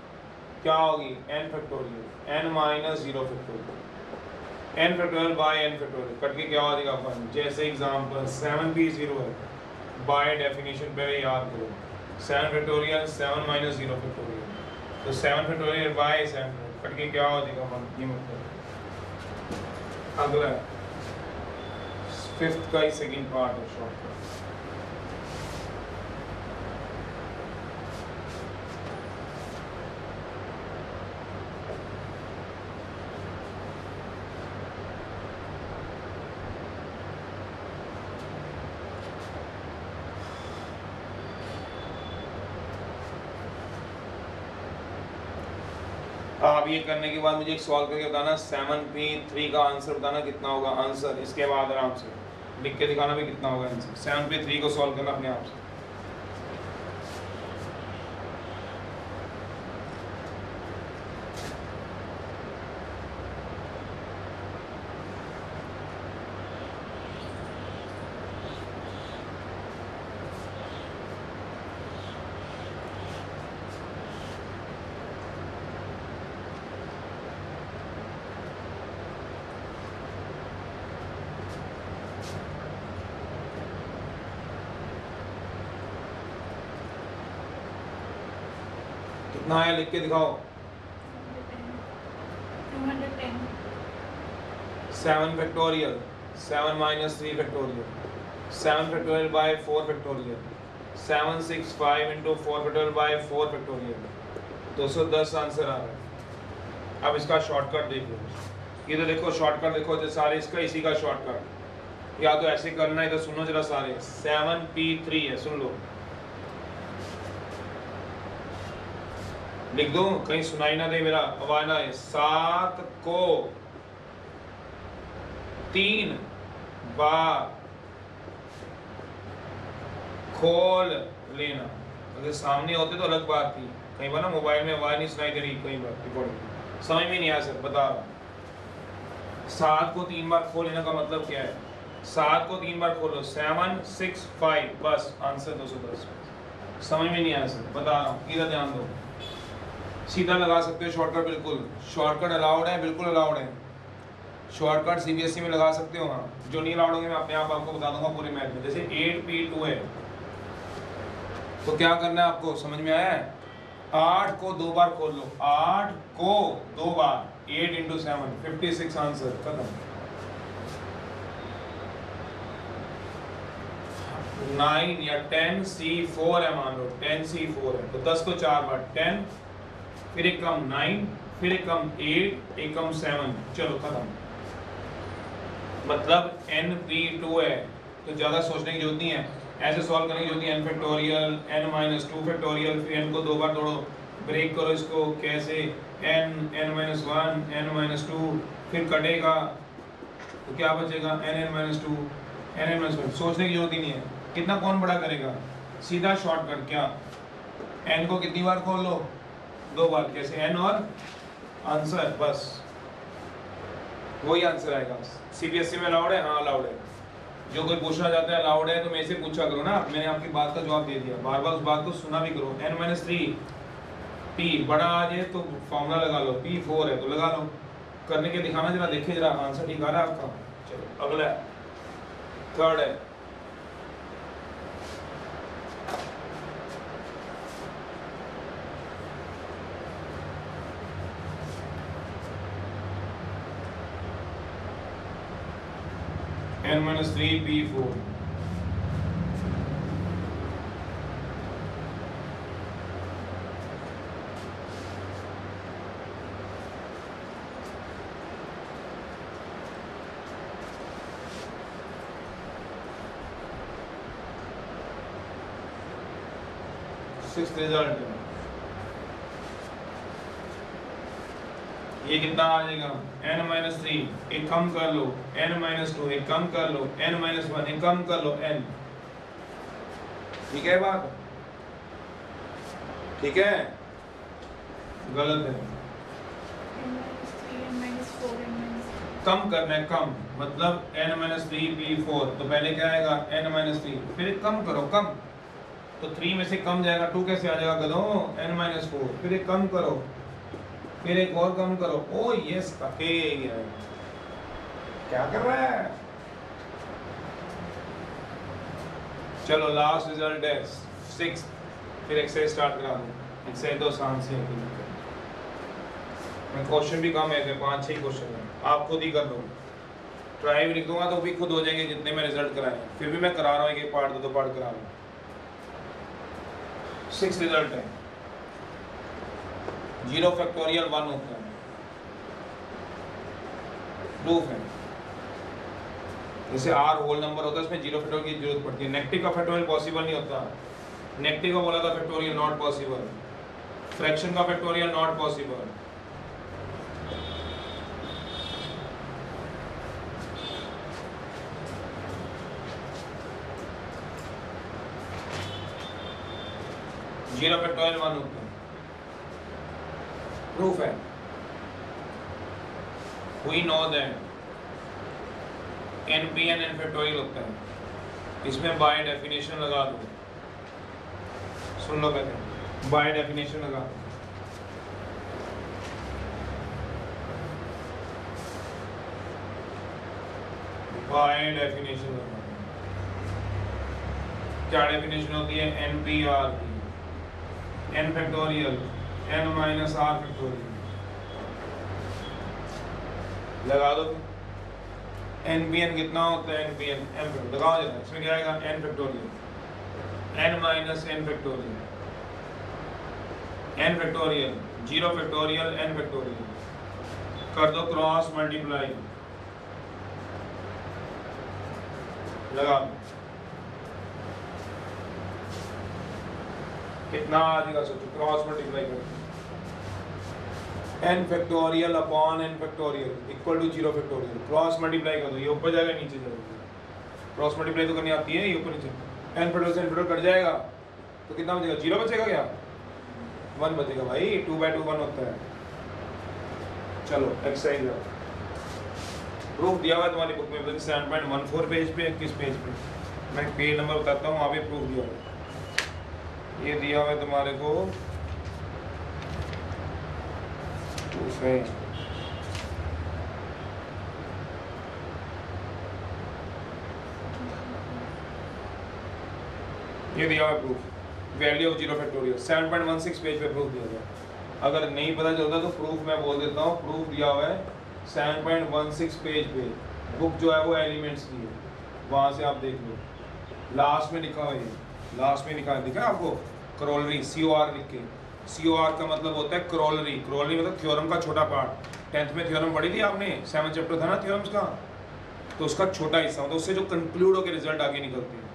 [SPEAKER 1] क्या होगी, n factorial n minus 0 factorial, n factorial by n factorial. Cut के क्या हो जाएगा अपन, जैसे एग्जांपल 7p0 है, बाय डेफिनेशन पहले याद करो, 7 फैक्टोरियल 7 माइनस 0 फैक्टोरियल, तो 7 फैक्टोरियल बाय 7 कट के क्या हो जाएगा अपन, ये मतलब। अगला फिफ्थ का ही सेकंड पार्ट है शॉर्टकट। आप ये करने के बाद मुझे एक सवाल करके बताना, 7p3 का आंसर बताना कितना होगा। आंसर इसके बाद आराम से लिख के दिखाना भी कितना होगा आंसर। 7p3 को सॉल्व करना अपने आप से। कितना आया लिख के दिखाओ।
[SPEAKER 2] 210।
[SPEAKER 1] 7 factorial 7 minus 3 factorial, 7 factorial by 4 factorial, 765 into 4 factorial by 4 factorial, 210 answer आ रहा है। अब इसका शॉर्टकट देख लो। ये तो देखो शॉर्टकट देखो, जो सारे इसका इसी का शॉर्टकट। या तो ऐसे करना है, तो सुनो जरा सारे। 7p3 है, सुन लो, लिख दो कहीं सुनाई ना दे, मेरा आवाज ना आए। 7 को 3 बार खोल लेना। अगर सामने होते तो अलग बात थी, कई बार ना मोबाइल में आवाज नहीं सुनाई दे रही, कई बार रिकॉर्डिंग समझ में नहीं आया सर, बता रहा। 7 को 3 बार खोल लेने का मतलब क्या है, 7 को 3 बार खोलो, 7 6 5, बस आंसर 210। समझ में नहीं आया सर, बता रहा हूँ, इधर ध्यान दो। सीधा लगा सकते हो शॉर्टकट, बिल्कुल शॉर्टकट अलाउड है, बिल्कुल अलाउड है। शॉर्टकट सीबीएसई में लगा सकते हो। हाँ, जो नहीं अलाउड होंगे मैं अपने आप आपको बता दूंगा पूरे मैथ में। जैसे 8p2 है, तो क्या करना है आपको, समझ में आया है? 8 को 2 बार खोल लो, 8 को 2 बार, 8 इंटू 7 56 आंसर खत्म। 9 या 10 C4 है, मान लो 10 C4 है, तो 10 को 4 बार 10, फिर एक कम 9, फिर एक कम 8, एक कम 7, चलो खत्म। मतलब NP2 है, तो ज़्यादा सोचने की जरूरत नहीं है, ऐसे सॉल्व करने की जरूरत नहीं है। n फैक्टोरियल n-2 फैक्टोरियल, फिर n को 2 बार तोड़ो, ब्रेक करो इसको, कैसे n n-1 n-2, फिर कटेगा तो क्या बचेगा n-2 n-1, सोचने की जरूरत ही नहीं है। कितना कौन बड़ा करेगा, सीधा शॉर्टकट, क्या n को कितनी बार खोल लो, 2 बार, कैसे n और आंसर, बस वही आंसर आएगा। CBSE में अलाउड है? हाँ अलाउड है। जो कोई पूछना चाहता है अलाउड है तो मेरे से पूछा करो ना, मैंने आपकी बात का जवाब दे दिया, बार बार उस बात को सुना भी करो। n-3 p बड़ा आ जाए तो फॉर्मूला लगा लो, p4 है तो लगा लो, करने के दिखाना जरा, देखिए जरा आंसर ठीक आ रहा है आपका। चलो अगला थर्ड है, n-3 p4, सिक्स्थ रिजल्ट है। ये कितना आ जाएगा, n-3, एक कम कर लो, n-2 एक कम कर लो, n-1 एक कम कर लो, n, ठीक है बात, ठीक है, गलत है, कम करना है, कम मतलब n-3 p4, तो पहले क्या आएगा n-3, फिर एक कम करो, कम तो 3 में से कम जाएगा 2 कैसे आ जाएगा गधों, n-4, फिर एक कम करो, फिर एक और कम करो, ओ यस पके, क्या कर रहा है। चलो लास्ट रिजल्ट है 6, फिर एक्सरसाइज स्टार्ट करा दूं, एक्सरसाइज तो आसान से है, मैं क्वेश्चन भी कम है, 5-6 क्वेश्चन है, आप खुद ही कर लो, ट्राई भी लिख दूंगा तो भी खुद हो जाएंगे जितने मैं रिजल्ट कराए, फिर भी मैं करा रहा हूँ एक पार्ट दो पार्ट करा रहा हूँ। 6 रिजल्ट है, 0 फैक्टोरियल 1 होता है, प्रूफ है, जैसे r होल नंबर होता है उसमें 0 फैक्टोरियल की जरूरत पड़ती है, नेगेटिव का फैक्टोरियल पॉसिबल नहीं होता, नेगेटिव का बोला था फैक्टोरियल नॉट पॉसिबल, फ्रैक्शन का factorial not possible, zero factorial 1 होता है, प्रूफ है। We know that NPN n factorial होता है, इसमें बाय डेफिनेशन लगा दो, सुन लो पहले, बाय डेफिनेशन लगा दो, बाय डेफिनेशन लगा दो, क्या डेफिनेशन होती है, NPR की, n factorial n minus r factorial लगा दो, NPN कितना होता है, NPN m फैक्टोरियल लगाओ जरा, इसमें क्या आएगा n factorial n minus n factorial, n factorial 0 factorial n factorial, कर दो क्रॉस मल्टीप्लाई, लगा दो, कितना आ जाएगा सोचो, क्रॉस मल्टीप्लाई करो, n factorial upon n factorial equal to 0 factorial, cross multiply कर दो, ये ऊपर जाएगा नीचे जाएगा, क्रॉस मल्टीप्लाई तो करनी आती है, ये ऊपर नीचे, n फैक्टोरियल से n फैक्टोरियल कट जाएगा तो कितना बचेगा, 0 बचेगा, क्या 1 बचेगा भाई, 2/2 1 होता है। चलो एक्सरसाइज प्रूफ दिया हुआ है तुम्हारी बुक में 7.14 पेज पे, किस पेज पे, मैं पेज नंबर बताता हूँ, वहाँ पे प्रूफ दिया हुआ है, ये दिया हुआ है तुम्हारे को, प्रूफ है, ये दिया हुआ है proof, value of 0 factorial 7.16 page पे प्रूफ दिया गया। अगर नहीं पता चलता तो प्रूफ मैं बोल देता हूँ, प्रूफ दिया हुआ है 7.16 पेज पे, बुक जो है वो एलिमेंट्स की है, वहाँ से आप देख लो, लास्ट में लिखा हुआ है, लास्ट में लिखा है, दिखा आपको करोलरी, COR लिख के। COR का मतलब होता है करोलरी, करोलरी मतलब थ्योरम का छोटा पार्ट। 10th में थ्योरम पढ़ी थी आपने, 7th चैप्टर था ना थ्योरम्स का, तो उसका छोटा हिस्सा मतलब उससे जो कंक्लूड होकर रिजल्ट आगे निकलते हैं।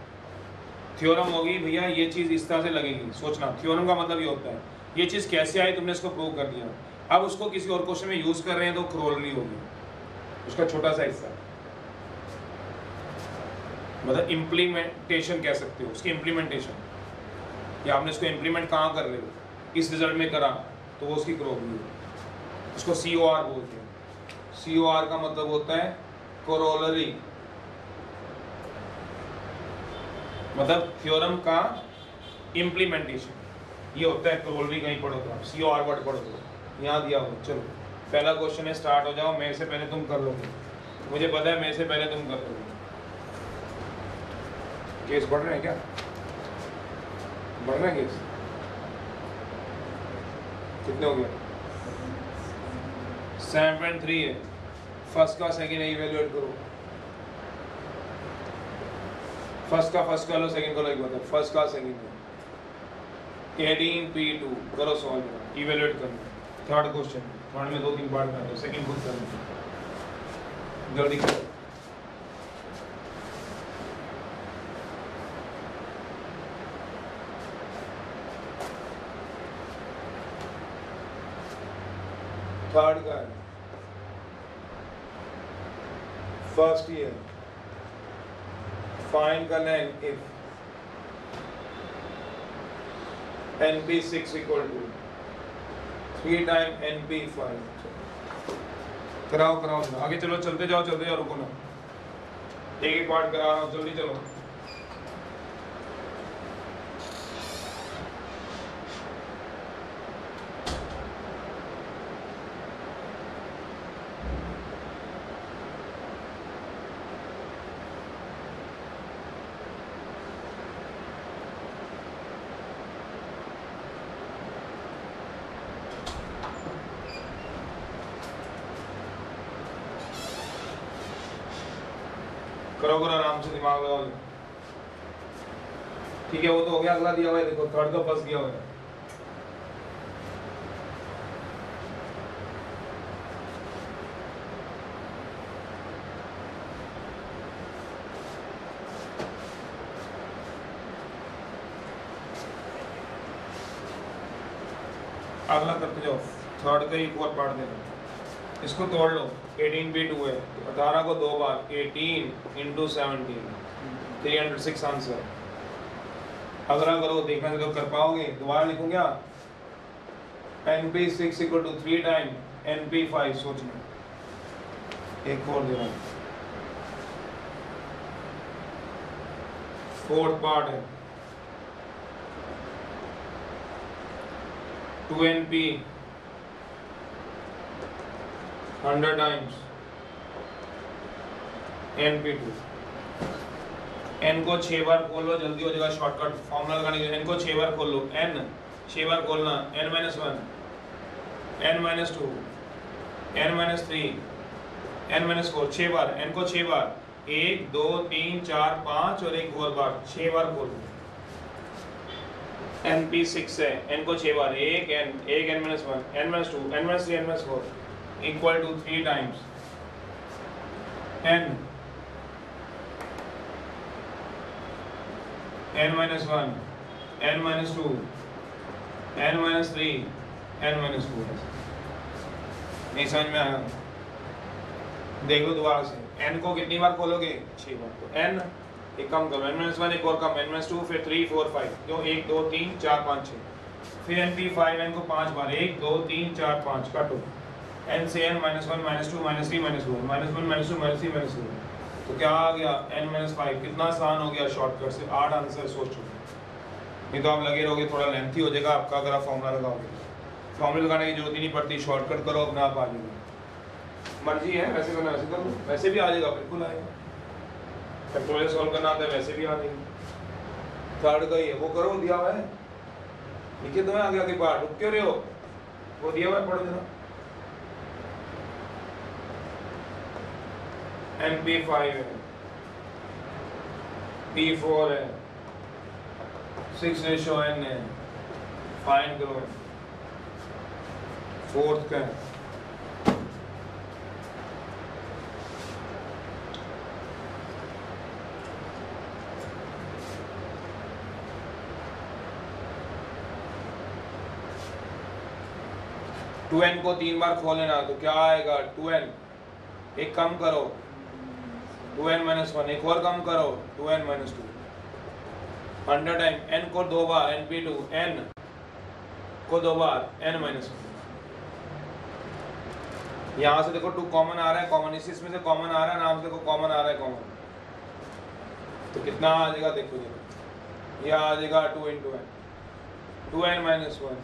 [SPEAKER 1] थ्योरम होगी भैया ये चीज़ इस तरह से लगेगी, सोचना थ्योरम का मतलब ये होता है ये चीज़ कैसे आई, तुमने इसको प्रूव कर दिया, अब उसको किसी और क्वेश्चन में यूज़ कर रहे हैं तो करोलरी होगी, उसका छोटा सा हिस्सा, मतलब इम्प्लीमेंटेशन कह सकते हो, उसकी इम्प्लीमेंटेशन, या आपने इसको इम्प्लीमेंट कहाँ कर रहे हो, इस रिजल्ट में करा तो वो उसकी करोलरी है, उसको COR बोलते हैं। COR का मतलब होता है कोरोलरी, मतलब थ्योरम का इम्प्लीमेंटेशन, ये होता है करोलरी। कहीं पढ़ो तो आप COR वर्ड पढ़ो तो यहाँ दिया हो। चलो पहला क्वेश्चन है, स्टार्ट हो जाओ, मेरे से पहले तुम कर लोगे, मुझे पता है मेरे से पहले तुम कर लोगे। केस बढ़ रहे हैं क्या, बढ़ रहे हैं केस, कितने हो गए? 7.3 है, फर्स्ट का सेकंड इवैल्यूएट करो, फर्स्ट का लो, सेकंड का लो, एक बात है, फर्स्ट का सेकंड का 18P2 करो, सॉल्व इवैल्यूएट करना। थर्ड क्वेश्चन, थर्ड में 2-3 पार्ट में तो सेकंड खुद करना, जल्दी करो। थर्ड का है, फर्स्ट ईयर, फाइंड करना है if NP6 equal to 3 time NP5। कराओ आगे चलो, चलते जाओ, रुको ना, एक ही पार्ट करा रहा हूँ, जल्दी चलो। करो आराम से, दिमाग लगाओ। ठीक है, वो तो हो गया, अगला दिया हुआ है, देखो थर्ड का फर्स्ट दिया हुआ है। अगला करते जाओ, थर्ड का एक और पार्ट देना, इसको तोड़ लो। 18P2 है, 18 को 2 बार, 18 × 17, 306 आंसर। अगला करो, देखना तो कर पाओगे, दोबारा लिखूं क्या? NP6 equal to 3 time NP5, सोचना। एक और देना, फोर्थ पार्ट है 2NP 100 टाइम्स NP2। n को 6 बार खोल लो, जल्दी हो जाएगा, शॉर्टकट फॉर्मूला लगाने के लिए। n को 6 बार खोल लो, n 6 बार खोलना, n - 1, n - 2, n - 3, n - 4, 6 बार, n को 6 बार, 1 2 3 4 5 और एक और बार, 6 बार खोलो। NP6 है, n को 6 बार, 1 n - 1, n - 2, n - 3, n - 4 equal to 3 times n n - 1, n - 2, n - 3, n - 4। नहीं समझ में आया? देख लो दोबारा से, n को कितनी बार खोलोगे? 6 बार। तो n एक कम करो, n - 1 एक और कम, n - 2, फिर 3 4 5, क्यों 1 2 3 4 5 6, फिर NP5, n को 5 बार, 1 2 3 4 5, काटो, n से n - 1 - 2 - 3 - 4, -1 - 2 - 3 - 4, तो क्या आ गया? n - 5। कितना आसान हो गया शॉर्टकट से, 8 आंसर सोच चुके। नहीं तो आप लगे रहोगे, थोड़ा लेंथी हो जाएगा आपका अगर आप फॉर्मूला लगाओगे। फॉर्मूला लगाने की जरूरत ही नहीं पड़ती, शॉर्टकट करो, अपने आप आ जाएगा। मर्जी है, वैसे करना वैसे करो, वैसे भी आ जाएगा, बिल्कुल आएगा। फैक्टोरियल सॉल्व करना आता है, वैसे भी आ जाएगा। थर्ड का ही है, वो करो, दिया हुआ है। लिखे तो आगे आगे पार्ट, रुक क्यों रहे हो? वो दिया हुआ है, पढ़ो जरा। MP5 है, P4 है, 6:n है, फाइंड करो। फोर्थ का है 2n को 3 बार खोल लेना, तो क्या आएगा 2n। एक कम करो 2n - 1, एक और कम करो 2n - 2, 100 टाइम n को 2 बार, NP2 n को 2 बार n - 1। यहाँ से देखो 2 कॉमन आ रहा है, कॉमन इसमें से कॉमन आ रहा है, नाम से देखो कॉमन आ रहा है कॉमन, तो कितना आ जाएगा देखो देखो, यह आ जाएगा 2 × n, 2n - 1,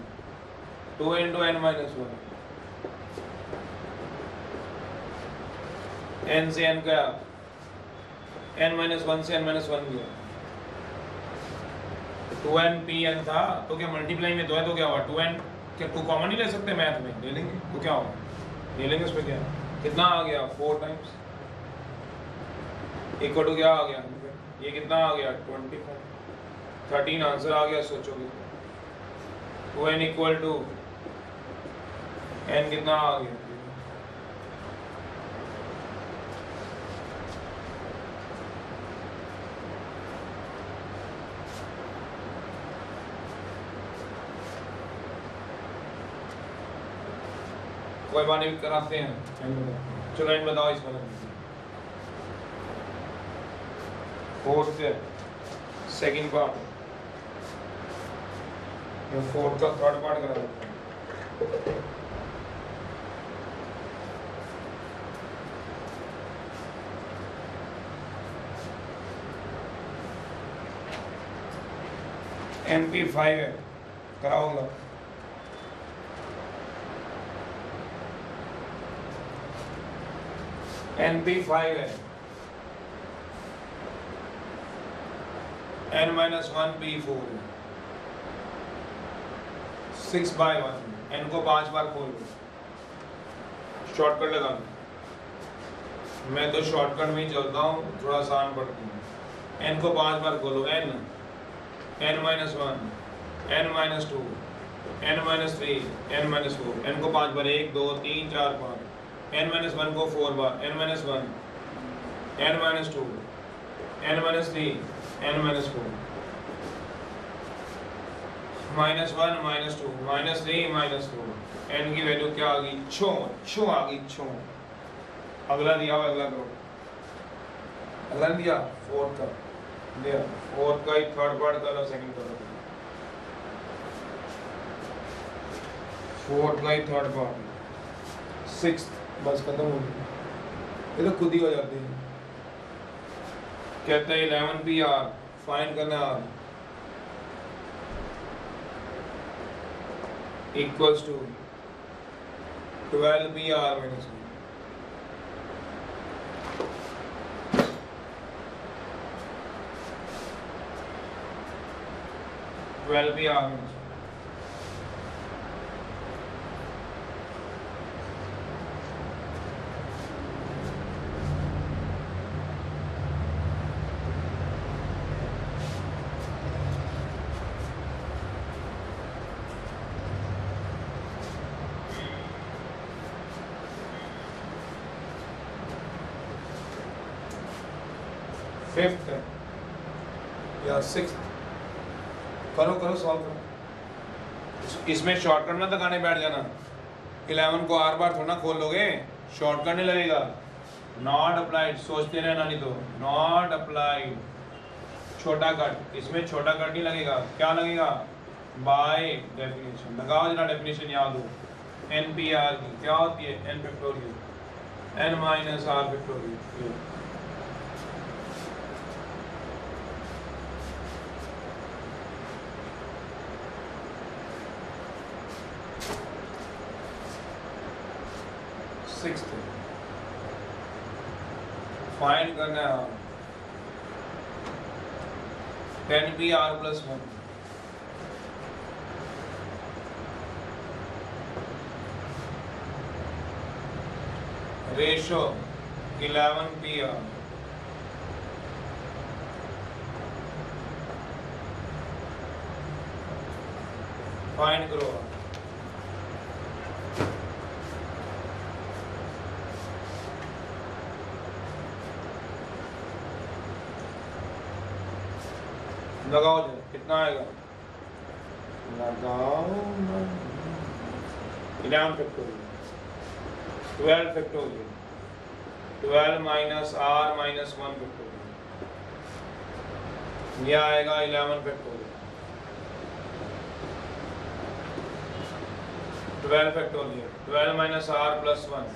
[SPEAKER 1] 2 × n - 1, n से n गया, n - 1 से n - 1 गया, 2n Pn था, तो क्या मल्टीप्लाई में 2 है तो क्या हुआ 2n, क्या 2 कॉमन नहीं ले सकते मैथ में, ले लेंगे तो क्या होगा, ले लेंगे, उसमें क्या कितना आ गया 4 टाइम्स, इक्वल टू क्या आ गया, ये कितना आ गया 25, 13 आंसर आ गया। सोचोगे 2n = n कितना आ गया, कोई बात नहीं कराते हैं, चलो इन बताओ इस वाला फोर्थ सेकंड पार्ट, फोर्थ का थर्ड पार्ट करा देते हैं। MP5 है, कराऊंगा। MP5 है, n - 1 P4 है, 6/1, n को 5 बार खोल लो, शॉर्टकट लगा लो, मैं तो शॉर्टकट में ही चलता हूँ, थोड़ा आसान पड़ती है। n को 5 बार खोलो, n - 1, n - 2, n - 3, n - 4, n को 5 बार, 1 2 3 4 5, n - 1 को 4 बार, n - 1, n - 2, n - 3, n - 4, -1 -2 -3 -4, n की वैल्यू क्या आ गई 6 आ गई 6। अगला दिया हुआ, अगला करो, अगला दिया फोर्थ का, दिया फोर्थ का ही थर्ड पार्ट करो, सेकंड करो, फोर्थ का ही थर्ड पार्ट, सिक्स्थ बस खत्म हो गई, ये तो खुद ही हो जाते हैं। कहते हैं 11 PR फाइंड करना r equals to 12 PR - 1, fifth या सिक्स्थ, करो करो सॉल्व करो। इसमें शॉर्टकट ना लगाने बैठ जाना, 11 को r बार थोड़ा खोल लोगे, शॉर्टकट नहीं लगेगा। नॉट अप्लाइड सोचते रहना, नहीं तो नॉट अप्लाइड छोटा कट, इसमें छोटा कट नहीं लगेगा, क्या लगेगा बाय डेफिनेशन। लगाओ जरा डेफिनेशन याद हो, NPR की क्या होती है, n factorial n - r factorial, sixth find करना है 10PR + 1, रेशो 11 PR फाइंड करो। लगाओ जो कितना आएगा, लगाओ 11 factorial 12 factorial 12 minus r minus 1 factorial, यह आएगा 11 factorial 12 factorial 12 minus r plus 1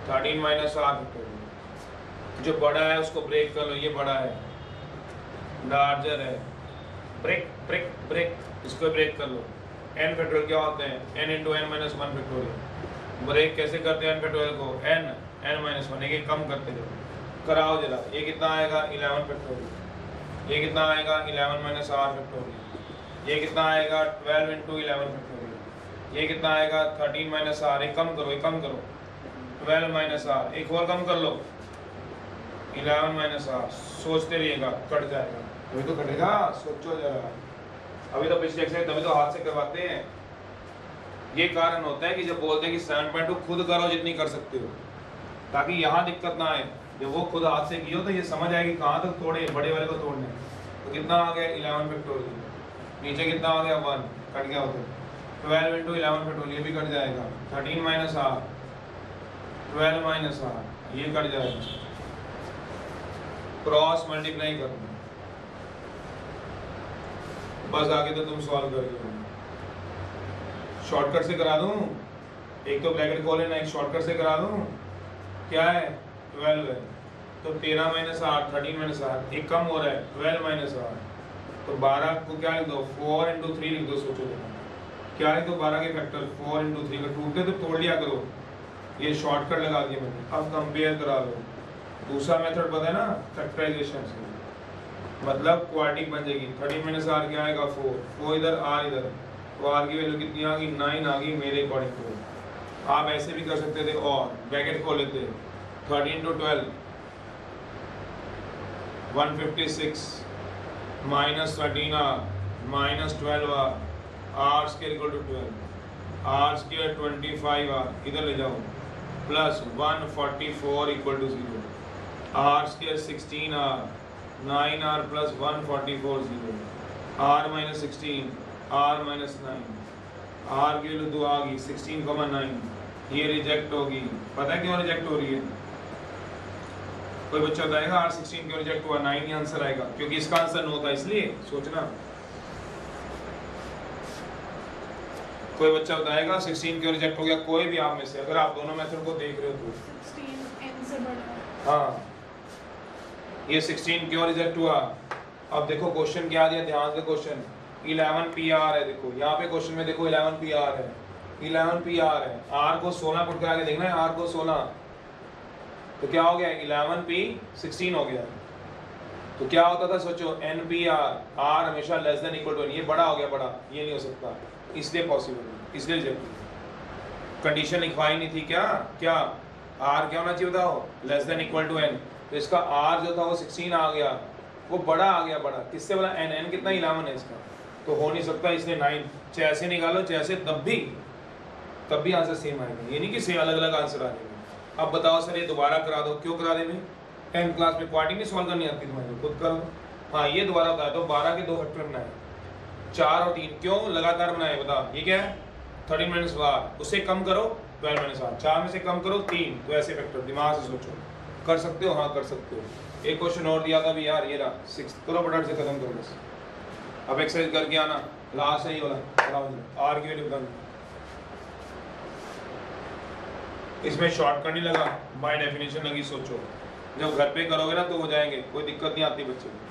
[SPEAKER 1] 13 minus r factorial. जो बड़ा है उसको ब्रेक कर लो, ये बड़ा है, लार्जर है, ब्रेक ब्रेक ब्रेक, इसको ब्रेक कर लो। n फैक्टोरियल क्या होते हैं, n into n minus 1 factorial. Break कैसे करते हैं n फैक्टोरियल को, n माइनस 1, एक कम करते जाओ, कराओ जरा। ये कितना आएगा 11 फैक्टोरियल, ये कितना आएगा 11 माइनस r फैक्टोरियल, ये कितना आएगा 12 इंटू 11 फैक्टोरियल, ये कितना आएगा 13 माइनस r, एक कम करो, एक कम करो, 12 माइनस r, एक और कम कर लो 11 माइनस r। सोचते रहिएगा, कट जाएगा, अभी तो कटेगा, सोचो जरा। अभी तो पिछले एक्सरसाइज तभी तो हाथ से करवाते हैं। ये कारण होता है कि जब बोलते हैं कि 7.2 खुद करो जितनी कर सकते हो, ताकि यहाँ दिक्कत ना आए। जब वो खुद हाथ से की हो तो ये समझ आएगी कहाँ तक तोड़े, बड़े वाले को तोड़ने। तो कितना आ गया 11 फैक्टोरियल, नीचे कितना आ गया 1, कट गया होता है 12 इंटू 11 फैक्टोरियल, ये भी कट जाएगा 13 माइनस r 12 माइनस r, ये कट जाएगा, क्रॉस मल्टीप्लाई करना। बस आगे तो तुम सॉल्व कर लो। शॉर्टकट से करा दूं, एक तो ब्रैकेट खोले ना, एक शॉर्टकट से करा दूं। क्या है 12 है तो 13 माइनस r 13 माइनस r, एक कम हो रहा है 12 माइनस r, तो 12 को क्या लिख दो 4 इंटू 3 लिख दो। सोचो क्या लिख दो, 12 के फैक्टर 4 इंटू 3 का टूटते तो तोड़ लिया करो। ये शॉर्टकट लगा दिया मैंने। अब कंपेयर करा लो। दूसरा मेथड पता है ना, फैक्टराइजेशन से, मतलब क्वाड्रेटिक बन जाएगी। 13 माइनस r क्या आएगा 4 इधर r इधर, तो r की वैल्यू कितनी आ गई 9 आ गई मेरे अकॉर्डिंग टू। आप ऐसे भी कर सकते थे, और ब्रैकेट खोल लेते 13 to 12 156 minus 13r minus 12r, r square equal to 12, r square 25r, इधर ले जाओ, plus 144 equal to 0, r square 16r 9r plus 144 0, r minus 16 r minus 9, r की वैल्यू 2 आ गई 16,9, ये रिजेक्ट होगी। पता है क्यों रिजेक्ट हो रही है? कोई बच्चा बताएगा r16 क्यों रिजेक्ट हुआ? 9 ही आंसर आएगा, क्योंकि इसका आंसर 9 था, इसलिए सोचना। कोई बच्चा बताएगा 16 क्यों रिजेक्ट हो गया? कोई भी आप में से, अगर आप दोनों मेथड को देख रहे हो तो
[SPEAKER 2] 16 n से बड़ा।
[SPEAKER 1] हाँ, ये 16 क्यों रिजेक्ट हुआ? अब देखो क्वेश्चन क्या दिया, ध्यान से क्वेश्चन 11 PR है। देखो यहाँ पे क्वेश्चन में देखो 11 PR है, 11 PR है। r को 16 पुट करा के देखना है, r को 16, तो क्या हो गया 11 P 16 हो गया। तो क्या होता था सोचो, NPR, r हमेशा less than equal to n, ये बड़ा हो गया, बड़ा ये नहीं हो सकता, इसलिए पॉसिबल, इसलिए रिजेक्ट। कंडीशन लिखवाई नहीं थी क्या? क्या r क्या होना चाहिए बताओ? Less than equal to n। तो इसका r जो था वो 16 आ गया, वो बड़ा आ गया, बड़ा किससे बड़ा? n कितना 11 है इसका, तो हो नहीं सकता, इसलिए 9। चाहे से निकालो चाहे से, तब भी आंसर सेम आएगा, ये नहीं कि से अलग अलग आंसर आ जाएगा। अब बताओ सर ये दोबारा करा दो, क्यों करा दे? 10th क्लास में क्वाड्रेटिक नहीं सॉल्व करनी आती तुम्हारे, खुद कर लो। हाँ ये दोबारा बताया तो 12 के 2 फैक्टर बनाए, 4 और 3, क्यों लगातार बनाए बता? ये क्या है 13 माइनस r, उससे कम करो 12 माइनस r, 4 में से कम करो 3, तो ऐसे फैक्टर दिमाग से सोचो। कर सकते हो? हाँ कर सकते हो। एक क्वेश्चन और दिया था भी यार, ये रहा 6, करो फटाफट से खत्म करो बस। अब एक्सरसाइज करके आना, लास्ट है ये वाला, कराओ r की वैल्यू बता। इसमें शॉर्टकट नहीं लगा, बाय डेफिनेशन लगी। सोचो जब घर पे करोगे ना तो हो जाएंगे, कोई दिक्कत नहीं आती बच्चे को।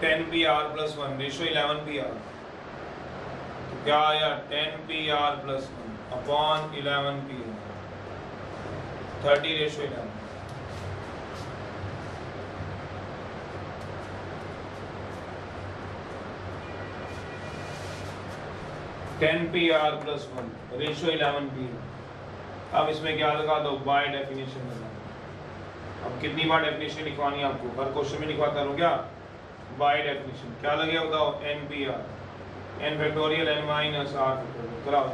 [SPEAKER 1] 10PR + 1 ratio 11PR। तो क्या आया 10PR + 1 upon 11PR 30:11। 10PR + 1 ratio 11PR। अब इसमें क्या लगा दो बाय डेफिनेशन लगा। अब कितनी बार डेफिनेशन लिखवानी है आपको, हर क्वेश्चन में लिखवाता रहूं क्या? बाय डेफिनेशन क्या लगेगा बताओ? NPR n factorial n minus r factorial कराओ।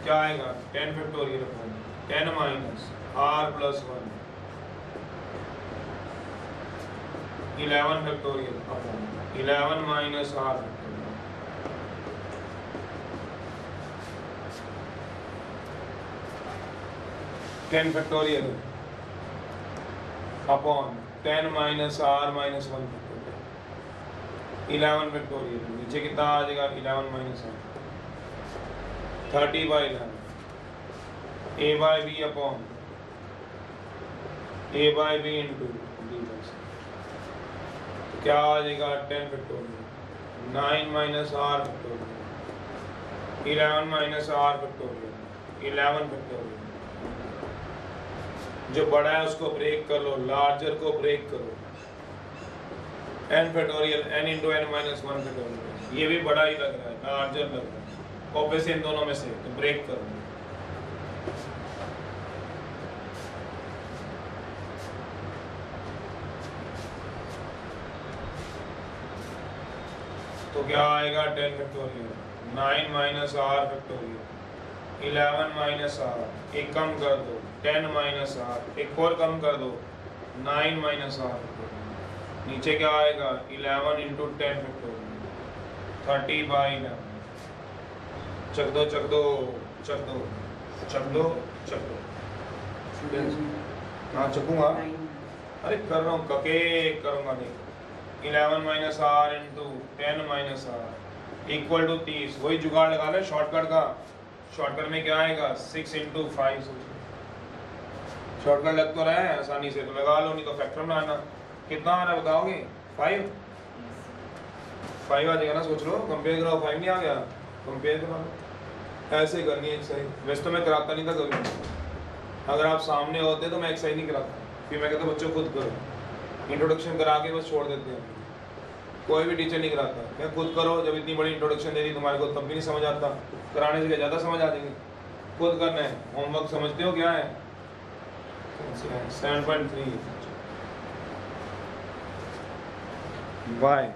[SPEAKER 1] क्या आएगा 10 factorial upon 10 minus r + 1 11 factorial upon 11 minus r factorial. 10 factorial upon 10 minus r minus 1 factorial 11 factorial. नीचे कितना आ जाएगा 11 minus r 30/11 a/b upon a/b into d/c। क्या आ जाएगा 10 factorial 9 minus r factorial 11 minus r factorial 11 factorial. जो बड़ा है उसको ब्रेक कर लो, लार्जर को ब्रेक करो। n factorial n into n minus 1 factorial. ये भी बड़ा ही लग रहा है, लार्जर लग रहा है, कॉपी से इन दोनों में से तो ब्रेक करो। तो क्या आएगा 10 factorial 9 minus r factorial 11 minus r। एक कम कर दो 10 माइनस r, एक और कम कर दो 9 माइनस r। नीचे क्या आएगा 11 इंटू 10 फैक्टोरियल 30/11। चक दो चक दो चक दो चक दो चक दो। हाँ चकूंगा, अरे कर रहा हूँ कके करूँगा। देख 11 minus r into 10 minus r equal to 30। वही जुगाड़ लगा ले शॉर्टकट का। शॉर्टकट में क्या आएगा 6 इंटू 5। शॉर्टकट लग तो रहा है आसानी से, तो लगा लो, नहीं तो फैक्टर में आना। कितना आ रहा है बताओगे? 5 आ जाएगा ना। सोच लो कंपेयर करो, 5 नहीं आ गया, कंपेयर करो। ऐसे करनी है एक्सरसाइज। वैसे तो मैं कराता नहीं था कभी, अगर आप सामने होते तो मैं एक्सरसाइज नहीं कराता, फिर मैं कहता बच्चों खुद करो। इंट्रोडक्शन करा के बस छोड़ देते हैं, कोई भी टीचर नहीं कराता। मैं खुद करो। जब इतनी बड़ी इंट्रोडक्शन दे दी तुम्हारे को तब भी नहीं समझ आता, कराने से ज़्यादा समझ आ जाएगी। खुद करना है। होमवर्क समझते हो क्या है? 7.3 बाय।